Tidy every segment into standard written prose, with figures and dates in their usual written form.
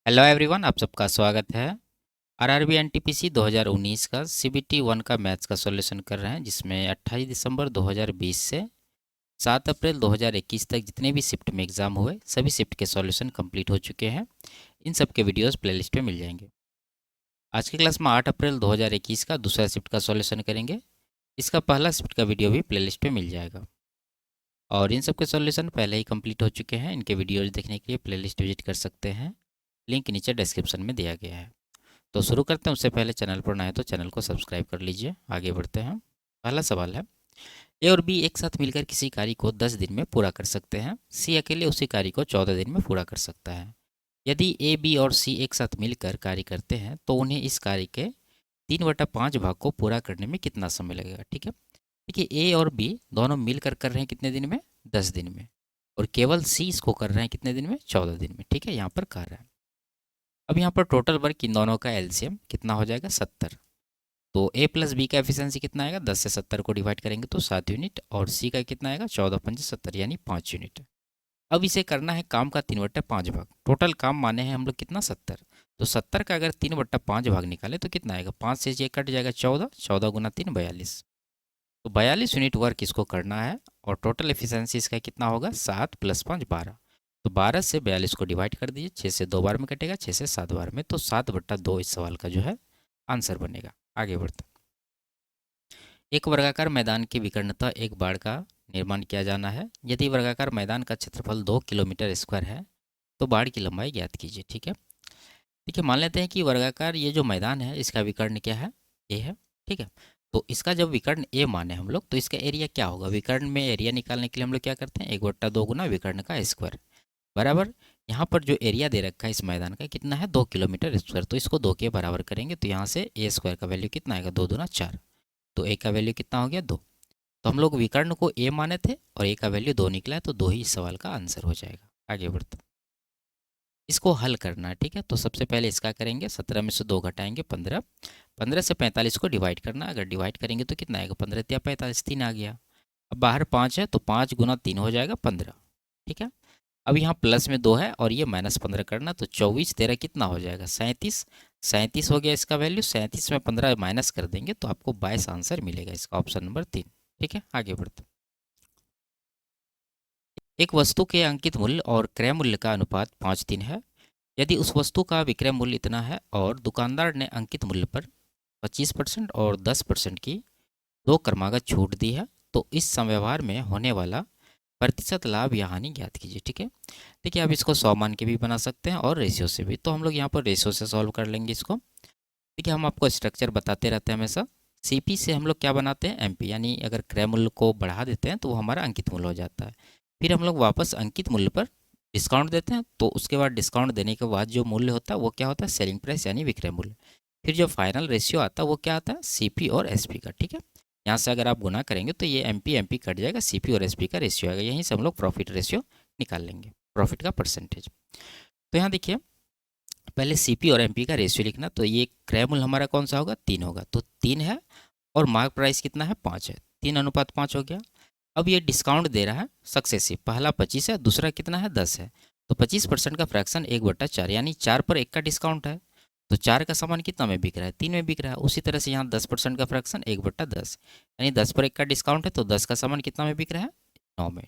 Hello everyone, आप सबका स्वागत है। आरआरबी एनटीपीसी 2019 का सीबीटी 1 का मैथ्स का सॉल्यूशन कर रहे हैं, जिसमें 28 दिसंबर 2020 से 7 अप्रैल 2021 तक जितने भी शिफ्ट में एग्ज़ाम हुए सभी शिफ्ट के सॉल्यूशन कंप्लीट हो चुके हैं। इन सब के वीडियोस प्लेलिस्ट में मिल जाएंगे। आज की क्लास में 8 अप्रैल 2021 का दूसरा शिफ्ट का सॉल्यूशन करेंगे। इसका पहला शिफ्ट का वीडियो भी प्लेलिस्ट में मिल जाएगा। और इन सब के सॉल्यूशन पहले ही कंप्लीट हो चुके हैं। इनके वीडियोज देखने के लिए प्लेलिस्ट विजिट कर सकते हैं। लिंक नीचे डिस्क्रिप्शन में दिया गया है। तो शुरू करते हैं। उससे पहले चैनल पर नए हैं तो चैनल को सब्सक्राइब कर लीजिए। आगे बढ़ते हैं। पहला सवाल है, ए और बी एक साथ मिलकर किसी कार्य को 10 दिन में पूरा कर सकते हैं। सी अकेले उसी कार्य को 14 दिन में पूरा कर सकता है। यदि ए, बी और सी एक साथ मिलकर कार्य करते हैं तो उन्हें इस कार्य के 3/5 भाग को पूरा करने में कितना समय लगेगा। ठीक है, देखिए ए और बी दोनों मिलकर कर रहे हैं कितने दिन में, 10 दिन में। और केवल सी इसको कर रहे हैं कितने दिन में, 14 दिन में। ठीक है, यहाँ पर कर रहे हैं। अब यहाँ पर टोटल वर्क इन दोनों का एलसीएम कितना हो जाएगा, 70। तो ए प्लस बी का एफिशिएंसी कितना आएगा, 10 से 70 को डिवाइड करेंगे तो 7 यूनिट। और सी का कितना आएगा, 14×5 = 70 यानी 5 यूनिट। अब इसे करना है काम का 3/5 भाग। टोटल काम माने हैं हम लोग कितना, 70। तो 70 का अगर 3/5 भाग निकाले तो कितना आएगा, 5 से ये कट जाएगा 14, 14 × 3 42। तो 42 यूनिट वर्क इसको करना है। और टोटल एफिशिएंसी इसका कितना होगा, 7 + 5 12। तो 12 से 42 को डिवाइड कर दीजिए, 6 से 2 बार में कटेगा, 6 से 7 बार में। तो 7/2 इस सवाल का जो है आंसर बनेगा। आगे बढ़ते हैं। एक वर्गाकार मैदान की विकर्णता एक बाड़ का निर्माण किया जाना है। यदि वर्गाकार मैदान का क्षेत्रफल 2 किलोमीटर स्क्वायर है तो बाड़ की लंबाई ज्ञात कीजिए। ठीक है, देखिए मान लेते हैं कि वर्गाकार ये जो मैदान है इसका विकर्ण क्या है, ए है। ठीक है, तो इसका जब विकर्ण ए माने हम लोग तो इसका एरिया क्या होगा। विकर्ण में एरिया निकालने के लिए हम लोग क्या करते हैं, 1/2 गुना विकर्ण का स्क्वायर बराबर। यहाँ पर जो एरिया दे रखा है इस मैदान का कितना है, 2 किलोमीटर स्क्वायर। तो इसको 2 के बराबर करेंगे तो यहाँ से ए स्क्वायर का वैल्यू कितना आएगा, 2 दूना 4। तो ए का वैल्यू कितना हो गया, 2। तो हम लोग विकर्ण को ए माने थे और ए का वैल्यू 2 निकला है, तो 2 ही इस सवाल का आंसर हो जाएगा। आगे बढ़ते हैं। इसको हल करना है। ठीक है, तो सबसे पहले इसका करेंगे, 17 में से 2 घटाएंगे 15। 15 से 45 को डिवाइड करना। अगर डिवाइड करेंगे तो कितना आएगा, 15 या 45, 3 आ गया। अब बाहर 5 है तो 5 × 3 हो जाएगा 15। ठीक है, अब यहाँ प्लस में 2 है और ये -15 करना, तो 24 13 कितना हो जाएगा, 37। 37 हो गया इसका वैल्यू। 37 में 15 माइनस कर देंगे तो आपको 22 आंसर मिलेगा, इसका ऑप्शन नंबर 3। ठीक है, आगे बढ़ते हैं। एक वस्तु के अंकित मूल्य और क्रय मूल्य का अनुपात 5:3 है। यदि उस वस्तु का विक्रय मूल्य इतना है और दुकानदार ने अंकित मूल्य पर 25% और 10% की दो क्रमागत छूट दी है तो इस संव्यवहार में होने वाला प्रतिशत लाभ या हानि ज्ञात कीजिए। ठीक है, देखिए आप इसको 100 मान के भी बना सकते हैं और रेशियो से भी। तो हम लोग यहाँ पर रेशियो से सॉल्व कर लेंगे इसको। देखिए हम आपको स्ट्रक्चर बताते रहते हैं हमेशा। सीपी से हम लोग क्या बनाते हैं, एमपी, यानी अगर क्रय मूल्य को बढ़ा देते हैं तो वो हमारा अंकित मूल्य हो जाता है। फिर हम लोग वापस अंकित मूल्य पर डिस्काउंट देते हैं, तो उसके बाद डिस्काउंट देने के बाद जो मूल्य होता है वो क्या होता है, सेलिंग प्राइस यानी विक्रय मूल्य। फिर जो फाइनल रेशियो आता है वो क्या आता है, सीपी और एसपी का। ठीक है, यहाँ से अगर आप गुना करेंगे तो ये एमपी एमपी कट जाएगा, सीपी और एसपी का रेशियो आएगा। यहीं से हम लोग प्रॉफिट रेशियो निकाल लेंगे, प्रॉफिट का परसेंटेज। तो यहाँ देखिए पहले सीपी और एमपी का रेशियो लिखना। तो ये क्रय मूल्य हमारा कौन सा होगा, 3 होगा, तो 3 है। और मार्क प्राइस कितना है, 5 है। 3:5 हो गया। अब ये डिस्काउंट दे रहा है सक्सेसिव, पहला 25 है, दूसरा कितना है, 10 है। तो 25% का फ्रैक्शन 1/4 यानी 4 पर 1 का डिस्काउंट है। तो 4 का सामान कितना में बिक रहा है, 3 में बिक रहा है। उसी तरह से यहाँ 10% का फ्रैक्शन 1/10 यानी 10 पर 1 का डिस्काउंट है, तो 10 का सामान कितना में बिक रहा है, 9 में।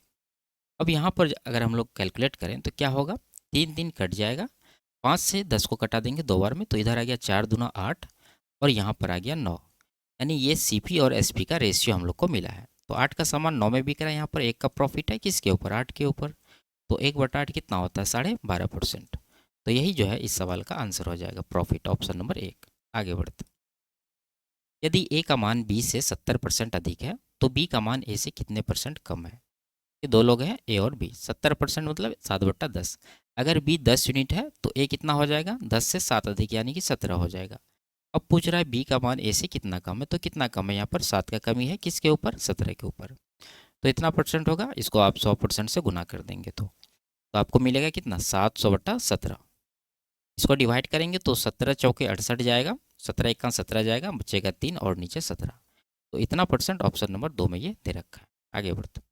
अब यहाँ पर अगर हम लोग कैलकुलेट करें तो क्या होगा, 3 कट जाएगा। 5 से 10 को कटा देंगे 2 बार में, तो इधर आ गया 4 दूना 8 और यहाँ पर आ गया 9। यानी ये सीपी और एसपी का रेशियो हम लोग को मिला है। तो 8 का सामान 9 में बिक रहा है। यहाँ पर 1 का प्रॉफिट है किसके ऊपर, 8 के ऊपर। तो 1/8 कितना होता है, 12.5%। तो यही जो है इस सवाल का आंसर हो जाएगा, प्रॉफिट, ऑप्शन नंबर 1। आगे बढ़ते हैं। यदि ए का मान बी से 70% अधिक है तो बी का मान ए से कितने परसेंट कम है। ये दो लोग हैं ए और बी। 70% मतलब 7/10। अगर बी 10 यूनिट है तो ए कितना हो जाएगा, 10 से 7 अधिक यानी कि 17 हो जाएगा। अब पूछ रहा है बी का मान ए से कितना कम है, तो कितना कम है, यहाँ पर 7 का कमी है किसके ऊपर, 17 के ऊपर। तो इतना परसेंट होगा, इसको आप 100% से गुना कर देंगे तो आपको मिलेगा कितना, 700/17। इसको डिवाइड करेंगे तो 17 चौके 68 जाएगा, 17 1 17 जाएगा, बचेगा 3 और नीचे 17। तो इतना परसेंट ऑप्शन नंबर 2 में ये दे रखा है। आगे बढ़ते हैं।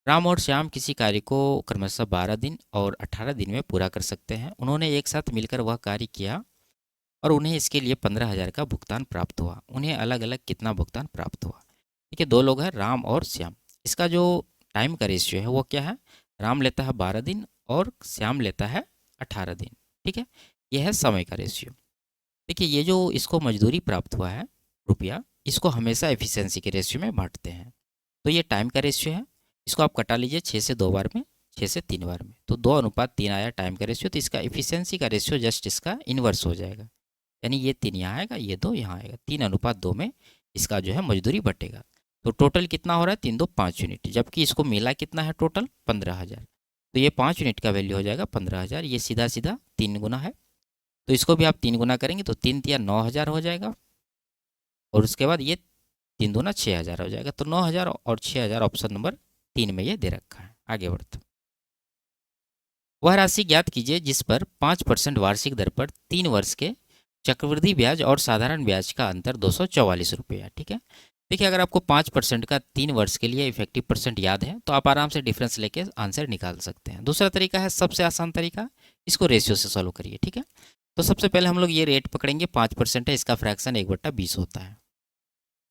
राम और श्याम किसी कार्य को क्रमशः 12 दिन और 18 दिन में पूरा कर सकते हैं। उन्होंने एक साथ मिलकर वह कार्य किया और उन्हें इसके लिए 15,000 का भुगतान प्राप्त हुआ। उन्हें अलग अलग कितना भुगतान प्राप्त हुआ? ठीक है, दो लोग हैं राम और श्याम। इसका जो टाइम का रेशियो है वो क्या है? राम लेता है 12 दिन और श्याम लेता है 18 दिन। ठीक है, यह है समय का रेशियो। देखिए, ये जो इसको मजदूरी प्राप्त हुआ है रुपया, इसको हमेशा एफिशिएंसी के रेशियो में बांटते हैं। तो ये टाइम का रेशियो है, इसको आप कटा लीजिए 6 से 2 बार में, 6 से 3 बार में, तो 2:3 आया टाइम का रेशियो। तो इसका एफिशिएंसी का रेशियो जस्ट इसका इन्वर्स हो जाएगा, यानी ये 3 यहाँ आएगा, ये 2 यहाँ आएगा, 3:2 में इसका जो है मजदूरी बटेगा। तो टोटल कितना हो रहा है? 3 2 5 यूनिट, जबकि इसको मिला कितना है टोटल? 15,000। तो ये 5 यूनिट का वैल्यू हो जाएगा 15,000। ये सीधा सीधा 3 गुना है, तो इसको भी आप 3 गुना करेंगे तो 3 तिया 9,000 हो जाएगा, और उसके बाद ये 3 दूना 6,000 हो जाएगा। तो 9,000 और 6,000 ऑप्शन नंबर 3 में ये दे रखा है। आगे बढ़ते, वह राशि ज्ञात कीजिए जिस पर 5% वार्षिक दर पर 3 वर्ष के चक्रवृद्धि ब्याज और साधारण ब्याज का अंतर 244 रुपया। ठीक है, देखिए, अगर आपको 5% का 3 वर्ष के लिए इफेक्टिव परसेंट याद है तो आप आराम से डिफरेंस लेके आंसर निकाल सकते हैं। दूसरा तरीका है, सबसे आसान तरीका, इसको रेशियो से सॉल्व करिए। ठीक है, तो सबसे पहले हम लोग ये रेट पकड़ेंगे, 5% है, इसका फ्रैक्शन 1/20 होता है।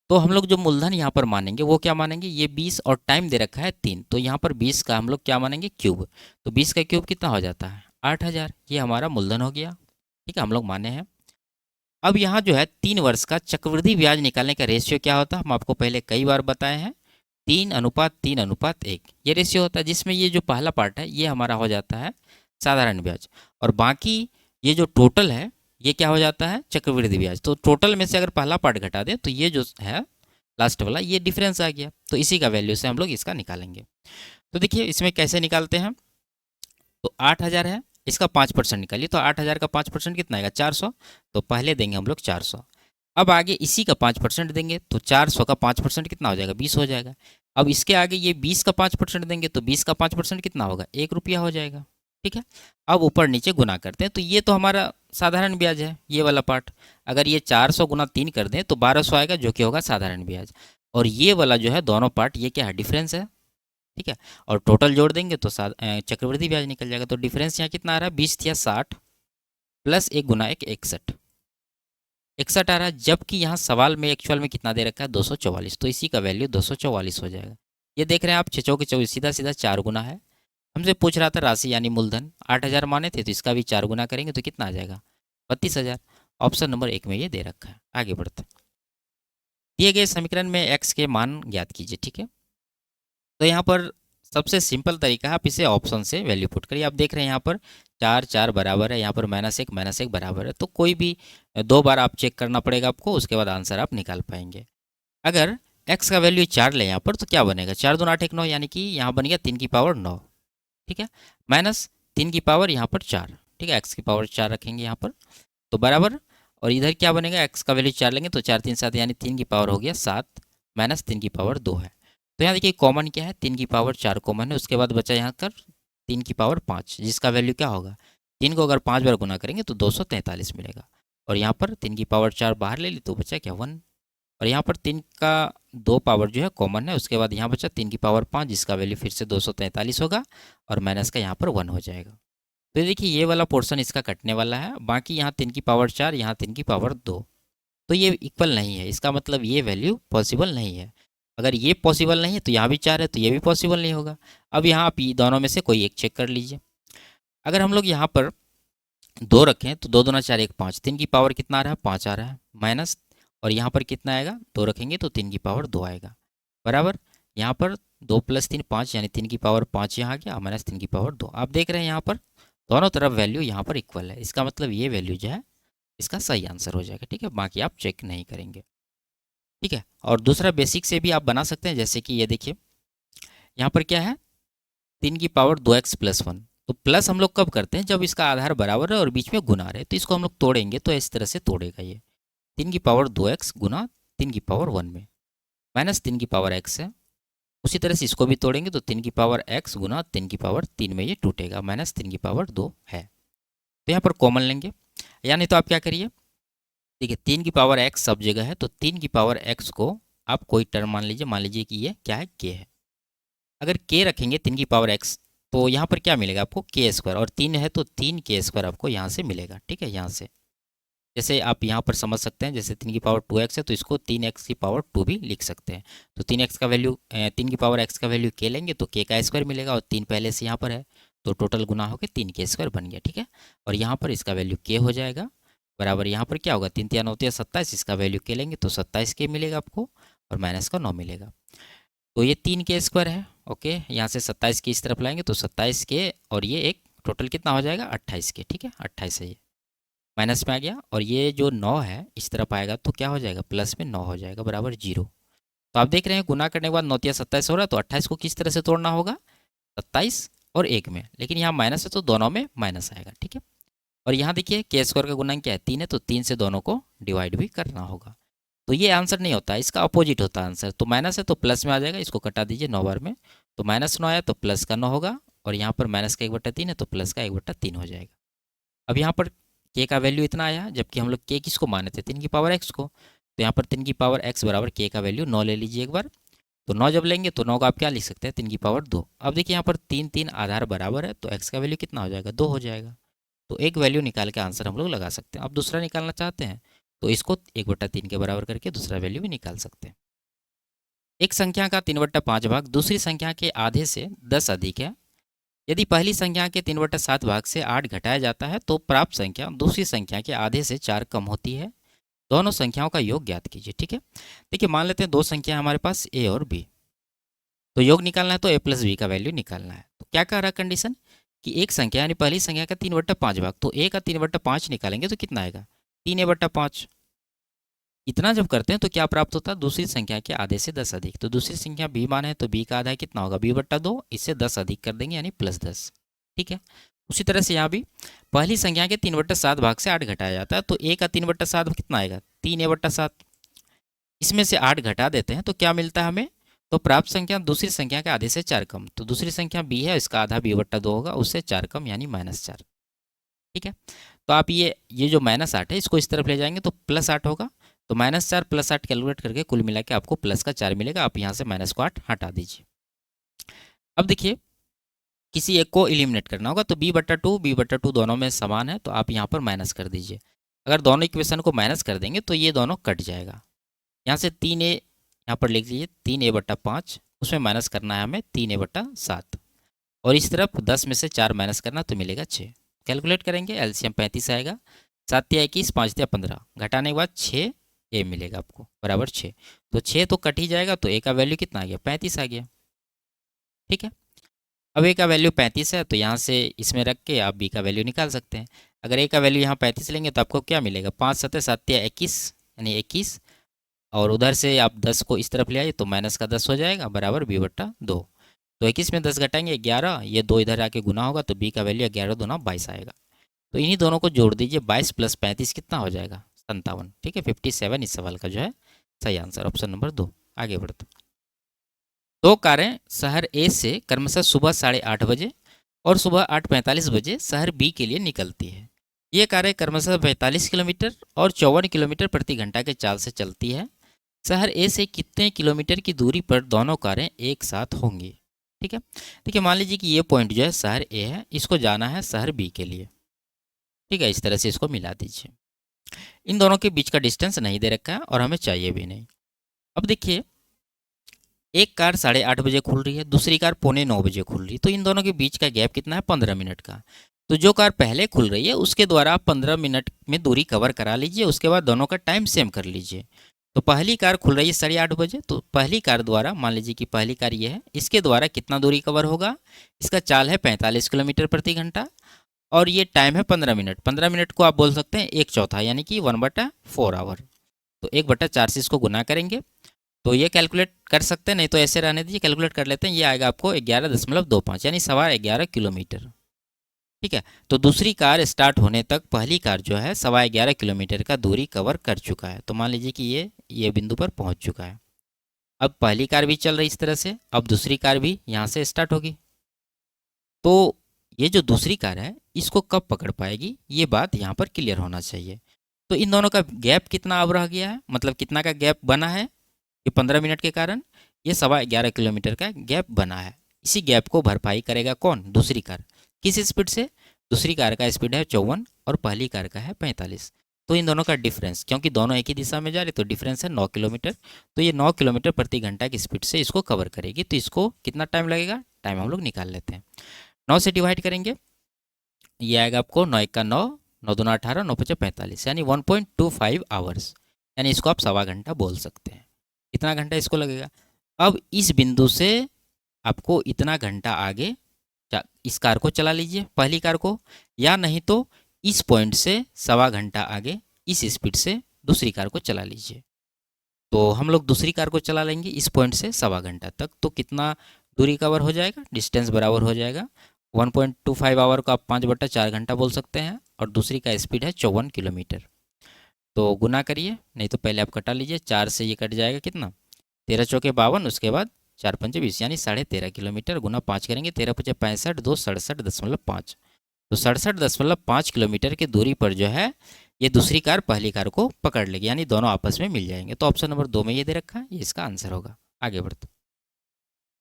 तो हम लोग जो मूलधन यहाँ पर मानेंगे वो क्या मानेंगे? ये 20 और टाइम दे रखा है 3, तो यहाँ पर 20 का हम लोग क्या मानेंगे? क्यूब। तो 20 का क्यूब कितना हो जाता है? 8,000। ये हमारा मूलधन हो गया। ठीक है, हम लोग माने हैं। अब यहाँ जो है 3 वर्ष का चक्रवृद्धि ब्याज निकालने का रेशियो क्या होता है? हम आपको पहले कई बार बताए हैं, 3:3:1 ये रेशियो होता है, जिसमें ये जो पहला पार्ट है ये हमारा हो जाता है साधारण ब्याज, और बाकी ये जो टोटल है ये क्या हो जाता है? चक्रवृद्धि ब्याज। तो टोटल में से अगर पहला पार्ट घटा दें तो ये जो है लास्ट वाला, ये डिफरेंस आ गया। तो इसी का वैल्यू से हम लोग इसका निकालेंगे। तो देखिए, इसमें कैसे निकालते हैं? तो 8,000 है, इसका 5% निकालिए, तो 8,000 का 5% कितना आएगा? 400। तो पहले देंगे हम लोग 400। अब आगे इसी का 5% देंगे, तो 400 का 5% कितना हो जाएगा? 20 हो जाएगा। अब इसके आगे ये 20 का 5% देंगे, तो 20 का 5% कितना होगा? 1 रुपया हो जाएगा। ठीक है, अब ऊपर नीचे गुना करते हैं, तो ये तो हमारा साधारण ब्याज है, ये वाला पार्ट। अगर ये 400 गुना 3 कर दें तो 1200 आएगा, जो कि होगा साधारण ब्याज। और ये वाला जो है दोनों पार्ट, ये क्या है? डिफरेंस है। ठीक है, और टोटल जोड़ देंगे तो चक्रवृद्धि ब्याज निकल जाएगा। तो डिफरेंस यहाँ कितना आ रहा है? 20 या 60 प्लस 1 गुना 1 61, 61 आ रहा है, जबकि यहाँ सवाल में एक्चुअल में कितना दे रखा है? 244। तो इसी का वैल्यू 244 हो जाएगा। ये देख रहे हैं आप, 6 चौके 24, सीधा सीधा 4 गुना है। हमसे पूछ रहा था राशि यानी मूलधन, 8,000 माने थे, तो इसका भी 4 गुना करेंगे तो कितना आ जाएगा? 32,000। ऑप्शन नंबर 1 में ये दे रखा है। आगे बढ़ते, दिए गए समीकरण में एक्स के मान ज्ञात कीजिए। ठीक है, तो यहाँ पर सबसे सिंपल तरीका है, आप इसे ऑप्शन से वैल्यू पुट करिए। आप देख रहे हैं यहाँ पर 4 4 बराबर है, यहाँ पर -1 बराबर है, तो कोई भी 2 बार आप चेक करना पड़ेगा आपको, उसके बाद आंसर आप निकाल पाएंगे। अगर x का वैल्यू 4 ले यहाँ पर, तो क्या बनेगा? 4 दूना 8 1 9, यानी कि यहाँ बन गया 3 की पावर 9। ठीक है, माइनस 3 की पावर यहाँ पर 4। ठीक है, x की पावर 4 रखेंगे यहाँ पर, तो बराबर, और इधर क्या बनेगा? x का वैल्यू 4 लेंगे तो 4 3 7, यानी 3 की पावर हो गया 7, माइनस 3 की पावर 2 है। तो यहाँ देखिए कॉमन क्या है? 3 की पावर 4 कॉमन है, उसके बाद बचा यहाँ कर 3 की पावर 5, जिसका वैल्यू क्या होगा? 3 को अगर 5 बार गुना करेंगे तो 243 मिलेगा। और यहाँ पर 3 की पावर 4 बाहर ले ली तो बचा क्या? 1। और यहाँ पर 3 का 2 पावर जो है कॉमन है, उसके बाद यहाँ बचा 3 की पावर 5, जिसका वैल्यू फिर से 243 होगा, और माइनस का यहाँ पर 1 हो जाएगा। तो ये देखिए ये वाला पोर्शन इसका कटने वाला है, बाकी यहाँ 3 की पावर 4, यहाँ 3 की पावर 2, तो ये इक्वल नहीं है, इसका मतलब ये वैल्यू पॉसिबल नहीं है। अगर ये पॉसिबल नहीं है तो यहाँ भी 4 है, तो ये भी पॉसिबल नहीं होगा। अब यहाँ आप दोनों में से कोई एक चेक कर लीजिए। अगर हम लोग यहाँ पर 2 रखें तो 2 दूना 4 1 5, 3 की पावर कितना आ रहा है? 5 आ रहा है, माइनस, और यहाँ पर कितना आएगा? 2 रखेंगे तो 3 की पावर 2 आएगा, बराबर। यहाँ पर 2 + 3 5, यानी 3 की पावर 5 यहाँ आ गया, माइनस 3 की पावर 2। आप देख रहे हैं यहाँ पर दोनों तरफ वैल्यू यहाँ पर इक्वल है, इसका मतलब ये वैल्यू जो है इसका सही आंसर हो जाएगा। ठीक है, बाकी आप चेक नहीं करेंगे। ठीक है, और दूसरा बेसिक से भी आप बना सकते हैं, जैसे कि ये देखिए यहाँ पर क्या है? 3 की पावर 2x + 1। तो प्लस हम लोग कब करते हैं? जब इसका आधार बराबर है और बीच में गुना रहे, तो इसको हम लोग तोड़ेंगे, तो इस तरह से तोड़ेगा ये 3 की पावर 2x गुना 3 की पावर 1 में, माइनस 3 की पावर x है। उसी तरह से इसको भी तोड़ेंगे तो 3 की पावर x गुना 3 की पावर 3 में ये टूटेगा, माइनस 3 की पावर 2 है। तो यहाँ पर कॉमन लेंगे, यानी तो आप क्या करिए, ठीक है, 3 की पावर x सब जगह है, तो 3 की पावर x को आप कोई टर्म मान लीजिए कि ये क्या है? k है। अगर k रखेंगे 3 की पावर x, तो यहाँ पर क्या मिलेगा आपको k स्क्वायर, और 3 है तो 3k स्क्वायर आपको यहाँ से मिलेगा। ठीक है, यहाँ से जैसे आप यहाँ पर समझ सकते हैं, जैसे 3 की पावर 2x है तो इसको 3x की पावर 2 भी लिख सकते हैं। तो 3x का वैल्यू 3 की पावर x का वैल्यू k लेंगे तो k का स्क्वायर मिलेगा, और 3 पहले से यहाँ पर है तो टोटल गुना होकर 3k स्क्वायर बन गया। ठीक है, और यहाँ पर इसका वैल्यू k हो जाएगा, बराबर यहाँ पर क्या होगा 3 3 9 27, इसका वैल्यू k लेंगे तो 27k मिलेगा आपको, और माइनस का 9 मिलेगा। तो ये 3k स्क्वायर है। ओके, यहाँ से 27 के इस तरफ लाएंगे तो 27k, और ये एक टोटल कितना हो जाएगा 28k। ठीक है, 28 है ये, माइनस में आ गया, और ये जो 9 है इस तरफ आएगा तो क्या हो जाएगा प्लस में 9 हो जाएगा, बराबर 0। तो आप देख रहे हैं गुना करने के बाद 9 या 27 हो रहा है, तो 28 को किस तरह से तोड़ना होगा 27 और 1 में, लेकिन यहाँ माइनस है तो दोनों में माइनस आएगा। ठीक है, और यहाँ देखिए के स्क्वायर का गुणांक क्या है 3 है, तो 3 से दोनों को डिवाइड भी करना होगा। तो ये आंसर नहीं होता, इसका अपोजिट होता है आंसर। तो माइनस है तो प्लस में आ जाएगा, इसको कटा दीजिए 9 बार में, तो -9 आया तो प्लस का 9 होगा, और यहाँ पर माइनस का 1/3 है तो प्लस का 1/3 हो जाएगा। अब यहाँ पर k का वैल्यू इतना आया, जबकि हम लोग k किसको माने थे 3 की पावर x को, तो यहाँ पर 3 की पावर x बराबर k का वैल्यू 9 ले लीजिए एक बार। तो 9 जब लेंगे तो 9 का आप क्या लिख सकते हैं 3 की पावर 2। अब देखिए यहाँ पर 3 3 आधार बराबर है, तो x का वैल्यू कितना हो जाएगा 2 हो जाएगा। तो एक वैल्यू निकाल के आंसर हम लोग लगा सकते हैं। अब दूसरा निकालना चाहते हैं तो इसको 1/3 के बराबर करके दूसरा वैल्यू भी निकाल सकते हैं। एक संख्या का 3/5 भाग दूसरी संख्या के आधे से 10 अधिक है। यदि पहली संख्या के 3/7 भाग से 8 घटाया जाता है तो प्राप्त संख्या दूसरी संख्या के आधे से 4 कम होती है। दोनों संख्याओं का योग ज्ञात कीजिए। ठीक है, देखिए मान लेते हैं दो संख्या हमारे पास a और b, तो योग निकालना है तो a प्लस बी का वैल्यू निकालना है। तो क्या कह रहा है कंडीशन कि एक संख्या यानी पहली संख्या का 3/5 भाग, तो a का 3/5 निकालेंगे तो कितना आएगा 3a/5। इतना जब करते हैं तो क्या प्राप्त होता है दूसरी संख्या के आधे से 10 अधिक। तो दूसरी संख्या b मान है तो b का आधा कितना होगा b/2, इससे 10 अधिक कर देंगे यानी +10। ठीक है, उसी तरह से यहाँ भी पहली संख्या के 3/7 भाग से 8 घटाया जाता है, तो a का 3/7 कितना आएगा 3a/7। इसमें से 8 घटा देते हैं तो क्या मिलता है हमें, तो प्राप्त संख्या दूसरी संख्या के आधे से 4 कम। तो दूसरी संख्या b है, इसका आधा b/2 होगा, उससे 4 कम यानी -4। ठीक है, तो आप ये जो -8 है इसको इस तरफ ले जाएंगे तो +8 होगा। तो -4 + 8 कैलकुलेट करके कुल मिला के आपको प्लस का 4 मिलेगा। आप यहाँ से माइनस को 8 हटा दीजिए। अब देखिए किसी एक को एलिमिनेट करना होगा, तो b/2 दोनों में समान है, तो आप यहाँ पर माइनस कर दीजिए। अगर दोनों इक्वेशन को माइनस कर देंगे तो ये दोनों कट जाएगा। यहाँ से 3a यहाँ पर लिख लीजिए 3a/5, उसमें माइनस करना है हमें 3a/7, और इस तरफ 10 में से 4 माइनस करना तो मिलेगा 6। कैलकुलेट करेंगे एलसीएम 35 आएगा, 7 या 21, 5 या 15, घटाने के बाद 6a मिलेगा आपको बराबर 6। तो 6 तो कट ही जाएगा, तो a का वैल्यू कितना आ गया 35 आ गया। ठीक है, अब a का वैल्यू 35 है तो यहाँ से इसमें रख के आप b का वैल्यू निकाल सकते हैं। अगर a का वैल्यू यहाँ 35 लेंगे तो आपको क्या मिलेगा 5 7 7 या 21 यानी 21, और उधर से आप 10 को इस तरफ ले आइए तो माइनस का 10 हो जाएगा बराबर b/2। तो 21 में 10 घटाएंगे 11, ये 2 इधर आके गुना होगा तो b का वैल्यू 11 दूना 22 आएगा। तो इन्हीं दोनों को जोड़ दीजिए, 22 + 35 कितना हो जाएगा 57। ठीक है, 57 इस सवाल का जो है सही आंसर, ऑप्शन नंबर 2। आगे बढ़ते दो कारें शहर ए से क्रमशः सुबह 8:30 बजे और सुबह 8:45 बजे शहर बी के लिए निकलती है। ये कारें क्रमशः 45 किलोमीटर और 54 किलोमीटर प्रति घंटा के चाल से चलती है। शहर ए से कितने किलोमीटर की दूरी पर दोनों कारें एक साथ होंगी। ठीक है, देखिए मान लीजिए कि ये पॉइंट जो है शहर ए है, इसको जाना है शहर बी के लिए। ठीक है, इस तरह से इसको मिला दीजिए। इन दोनों के बीच का डिस्टेंस नहीं दे रखा है और हमें चाहिए भी नहीं। अब देखिए एक कार 8:30 बजे खुल रही है, दूसरी कार 8:45 बजे खुल रही है, तो इन दोनों के बीच का गैप कितना है 15 मिनट का। तो जो कार पहले खुल रही है उसके द्वारा आप 15 मिनट में दूरी कवर करा लीजिए, उसके बाद दोनों का टाइम सेम कर लीजिए। तो पहली कार खुल रही है 8:30 बजे, तो पहली कार द्वारा मान लीजिए कि पहली कार ये है, इसके द्वारा कितना दूरी कवर होगा, इसका चाल है 45 किलोमीटर प्रति घंटा और ये टाइम है 15 मिनट। 15 मिनट को आप बोल सकते हैं 1/4 यानी कि 1/4 आवर। तो 1/4 से इसको गुना करेंगे तो ये कैलकुलेट कर सकते हैं, नहीं तो ऐसे रहने दीजिए, कैलकुलेट कर लेते हैं। ये आएगा आपको 11.25 यानी 11.25 किलोमीटर। ठीक है, तो दूसरी कार स्टार्ट होने तक पहली कार जो है 11.25 किलोमीटर का दूरी कवर कर चुका है। तो मान लीजिए कि ये बिंदु पर पहुंच चुका है। अब पहली कार भी चल रही इस तरह से, अब दूसरी कार भी यहाँ से स्टार्ट होगी। तो ये जो दूसरी कार है इसको कब पकड़ पाएगी, ये बात यहाँ पर क्लियर होना चाहिए। तो इन दोनों का गैप कितना अब रह गया है, मतलब कितना का गैप बना है, ये 15 मिनट के कारण ये 11.25 किलोमीटर का गैप बना है। इसी गैप को भरपाई करेगा कौन? दूसरी कार। किस स्पीड से? दूसरी कार का स्पीड है 54 और पहली कार का है 45। तो इन दोनों का डिफरेंस, क्योंकि दोनों एक ही दिशा में जा रहे तो डिफरेंस है 9 किलोमीटर। तो ये 9 किलोमीटर प्रति घंटा की स्पीड से इसको कवर करेगी। तो इसको कितना टाइम लगेगा? टाइम हम लोग निकाल लेते हैं। 9 से डिवाइड करेंगे, ये आएगा आपको 9 1 का 9, 9 2 18, 9 5 45, यानी 1.25 आवर्स, यानी इसको आप सवा घंटा बोल सकते हैं। इतना घंटा इसको लगेगा। अब इस बिंदु से आपको इतना घंटा आगे इस कार को चला लीजिए, पहली कार को, या नहीं तो इस पॉइंट से सवा घंटा आगे इस स्पीड से दूसरी कार को चला लीजिए। तो हम लोग दूसरी कार को चला लेंगे इस पॉइंट से सवा घंटा तक। तो कितना दूरी कवर हो जाएगा? डिस्टेंस बराबर हो जाएगा 1.25 आवर को आप 5/4 घंटा बोल सकते हैं, और दूसरी का स्पीड है 54 किलोमीटर। तो गुना करिए, नहीं तो पहले आप कटा लीजिए। 4 से ये कट जाएगा कितना? 13 चौके 52, उसके बाद 4 पंचे 20, यानी 13.5 किलोमीटर। गुना 5 करेंगे, 13 पचे 65, 2 67.5। तो 67.5 किलोमीटर की दूरी पर जो है ये दूसरी कार पहली कार को पकड़ लेगी, यानी दोनों आपस में मिल जाएंगे। तो ऑप्शन नंबर 2 में ये दे रखा है, ये इसका आंसर होगा। आगे बढ़ते,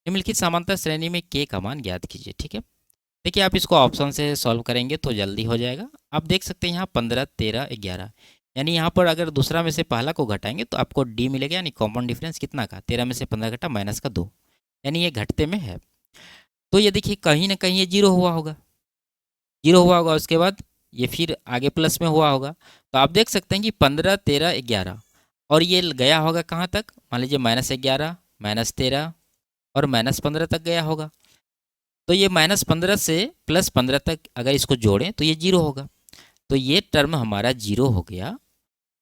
निम्नलिखित समांतर श्रेणी में के का मान ज्ञात कीजिए। ठीक है, देखिए आप इसको ऑप्शन से सॉल्व करेंगे तो जल्दी हो जाएगा। आप देख सकते हैं यहाँ 15 13 11, यानी यहाँ पर अगर दूसरा में से पहला को घटाएंगे तो आपको डी मिलेगा, यानी कॉमन डिफरेंस कितना का? 13 में से 15 घटा माइनस का 2, यानी ये घटते में है। तो ये देखिए कहीं ना कहीं ये जीरो हुआ होगा, जीरो हुआ होगा, उसके बाद ये फिर आगे प्लस में हुआ होगा। तो आप देख सकते हैं कि 15 13 11, और ये गया होगा कहाँ तक? मान लीजिए -11, -13 और -15 तक गया होगा। तो ये -15 से +15 तक अगर इसको जोड़ें तो ये जीरो होगा। तो ये टर्म हमारा जीरो हो गया।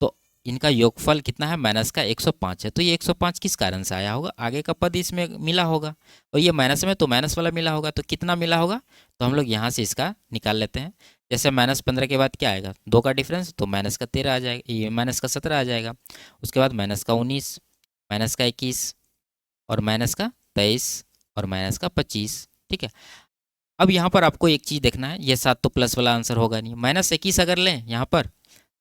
तो इनका योगफल कितना है? माइनस का 105 है। तो ये 105 किस कारण से आया होगा? आगे का पद इसमें मिला होगा, और ये माइनस में तो माइनस वाला मिला होगा। तो कितना मिला होगा? तो हम लोग यहाँ से इसका निकाल लेते हैं। जैसे -15 के बाद क्या आएगा? 2 का डिफरेंस, तो माइनस का 13 आ जाएगा, ये माइनस का 17 आ जाएगा। उसके बाद माइनस का 19, माइनस का 21 और माइनस का 23 और माइनस का 25। ठीक है, अब यहाँ पर आपको एक चीज़ देखना है, ये 7 तो प्लस वाला आंसर होगा नहीं। -21 अगर लें यहाँ पर,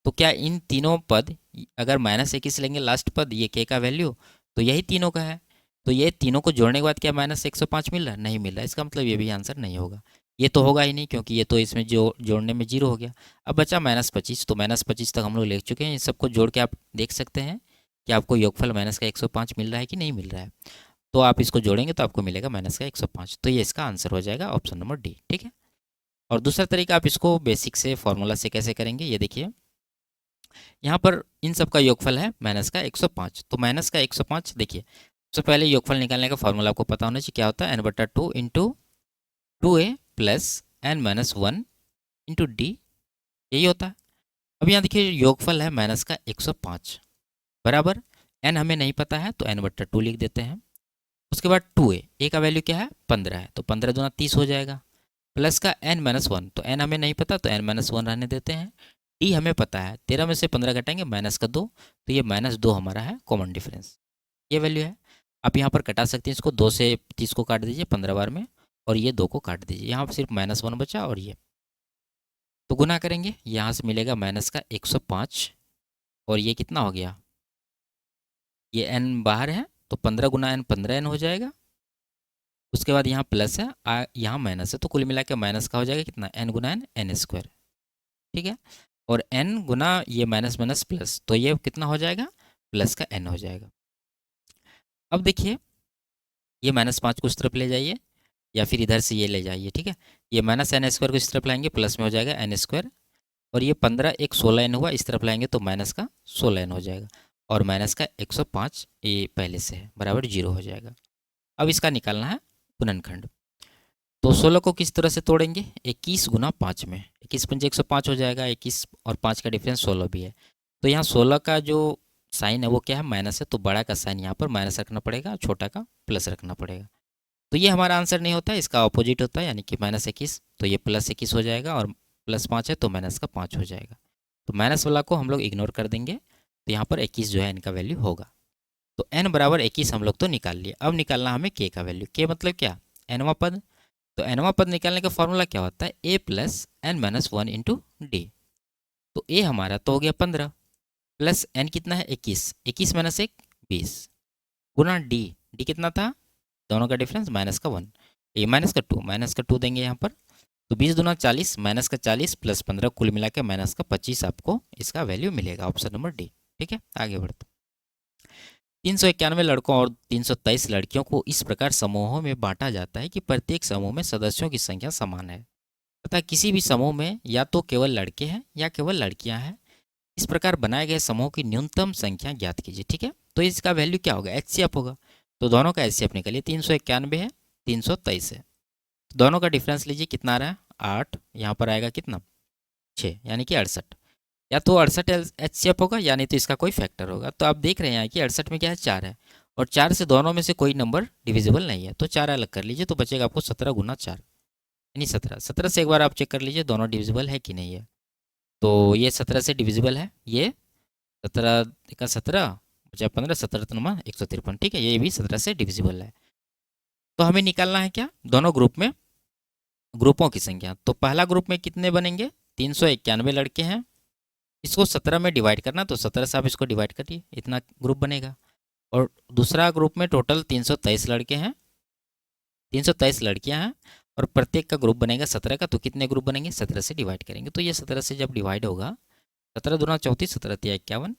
तो क्या इन तीनों पद, अगर -21 लेंगे लास्ट पद, ये के का वैल्यू, तो यही तीनों का है। तो ये तीनों को जोड़ने के बाद क्या -105 मिल रहा है? नहीं मिल रहा है। इसका मतलब ये भी आंसर नहीं होगा। ये तो होगा ही नहीं, क्योंकि ये तो इसमें जो जोड़ने में जीरो हो गया। अब बचा -25, तो -25 तक हम लोग ले चुके हैं। इन सबको जोड़ के आप देख सकते हैं कि आपको योगफल माइनस का 105 मिल रहा है कि नहीं मिल रहा है। तो आप इसको जोड़ेंगे तो आपको मिलेगा माइनस का 105। तो ये इसका आंसर हो जाएगा ऑप्शन नंबर डी। ठीक है, और दूसरा तरीका आप इसको बेसिक से फॉर्मूला से कैसे करेंगे, ये देखिए यहाँ पर इन सब का योगफल है माइनस का 105। तो माइनस का 105 देखिए, सबसे पहले योगफल निकालने का फॉर्मूला आपको पता होना चाहिए। क्या होता है? n/2 into 2a plus n-1 into D, यही होता है। अब यहाँ देखिए योगफल है माइनस का 105 बराबर n हमें नहीं पता है, तो n/2 लिख देते हैं। उसके बाद 2a, a का वैल्यू क्या है? 15 है, तो 15 दूना 30 हो जाएगा। प्लस का n-1, तो n हमें नहीं पता तो n-1 रहने देते हैं। डी हमें पता है, 13 में से 15 घटाएंगे माइनस का 2, तो ये -2 हमारा है कॉमन डिफरेंस, ये वैल्यू है। आप यहाँ पर कटा सकते हैं इसको, 2 से 30 को काट दीजिए 15 बार में, और ये 2 को काट दीजिए, यहाँ पर सिर्फ -1 बचा, और ये तो गुना करेंगे, यहाँ से मिलेगा माइनस का 105, और ये कितना हो गया? ये n बाहर है, तो 15 गुना n 15n हो जाएगा। उसके बाद यहाँ प्लस है, यहाँ माइनस है, तो कुल मिला के माइनस का हो जाएगा कितना? n गुना n, n स्क्वायर। ठीक है, और n गुना ये माइनस माइनस प्लस, तो ये कितना हो जाएगा? प्लस का n हो जाएगा। अब देखिए ये -5 को इस तरफ ले जाइए, या फिर इधर से ये ले जाइए। ठीक है, ये -n² को इस तरफ लाएंगे, प्लस में हो जाएगा n², और ये 15 एक 16n हुआ, इस तरफ लाएंगे तो माइनस का 16n हो जाएगा, और माइनस का 105 ये पहले से है बराबर 0 हो जाएगा। अब इसका निकालना है गुणनखंड। तो 16 को किस तरह से तोड़ेंगे? 21 गुना 5 में, 21 पंजे 105 हो जाएगा, 21 और 5 का डिफरेंस 16 भी है। तो यहाँ 16 का जो साइन है वो क्या है? माइनस है, तो बड़ा का साइन यहाँ पर माइनस रखना पड़ेगा, छोटा का प्लस रखना पड़ेगा। तो ये हमारा आंसर नहीं होता है, इसका अपोजिट होता है, यानी कि -21, तो ये +21 हो जाएगा, और +5 है तो माइनस का 5 हो जाएगा। तो माइनस वाला को हम लोग इग्नोर कर देंगे, तो यहाँ पर 21 जो है इनका वैल्यू होगा। तो n बराबर 21 हम लोग तो निकाल लिए। अब निकालना हमें k का वैल्यू। k मतलब क्या? nवां पद। तो nवां पद निकालने का फॉर्मूला क्या होता है? a plus n-1 into D. तो a हमारा तो हो गया 15, प्लस n कितना है? 21, 21 माइनस 1 20, गुना डी, डी कितना था? दोनों का डिफरेंस -1, ये माइनस का टू देंगे यहाँ पर, तो 20 दूना 40, माइनस का 40 प्लस 15, कुल मिला के माइनस का 25 आपको इसका वैल्यू मिलेगा। Option number D. ठीक है, आगे बढ़ते। 391 लड़कों और 323 लड़कियों को इस प्रकार समूहों में बांटा जाता है कि प्रत्येक समूह में सदस्यों की संख्या समान है तथा किसी भी समूह में या तो केवल लड़के हैं या केवल लड़कियां हैं। इस प्रकार बनाए गए समूह की न्यूनतम संख्या ज्ञात कीजिए। ठीक है, तो इसका वैल्यू क्या होगा, HCF होगा। तो दोनों का HCF निकालिए, 391 है, 323 है, दोनों का डिफरेंस लीजिए, कितना आ रहा है 8, यहाँ पर आएगा कितना 6, यानी कि 68। या तो 68 HCF होगा या नहीं तो इसका कोई फैक्टर होगा। तो आप देख रहे हैं कि 68 में क्या है 4 है, और 4 से दोनों में से कोई नंबर डिविजिबल नहीं है, तो 4 अलग कर लीजिए, तो बचेगा आपको 17 गुना 4 यानी 17। 17 से एक बार आप चेक कर लीजिए दोनों डिविजिबल है कि नहीं है। तो ये 17 से डिविजिबल है, ये 17 का 17 बचा 15, 17 नमा 153। ठीक है, ये भी 17 से डिविजिबल है। तो हमें निकालना है क्या, दोनों ग्रुप में ग्रुपों की संख्या। तो पहला ग्रुप में कितने बनेंगे, 391 लड़के हैं, इसको 17 में डिवाइड करना, तो 17 से आप इसको डिवाइड करिए, इतना ग्रुप बनेगा। और दूसरा ग्रुप में टोटल 323 लड़के हैं, 323 लड़कियां हैं, और प्रत्येक का ग्रुप बनेगा 17 का, तो कितने ग्रुप बनेंगे, 17 से डिवाइड करेंगे। तो ये 17 से जब डिवाइड होगा, 17 दूना 34, 17 तिया 51,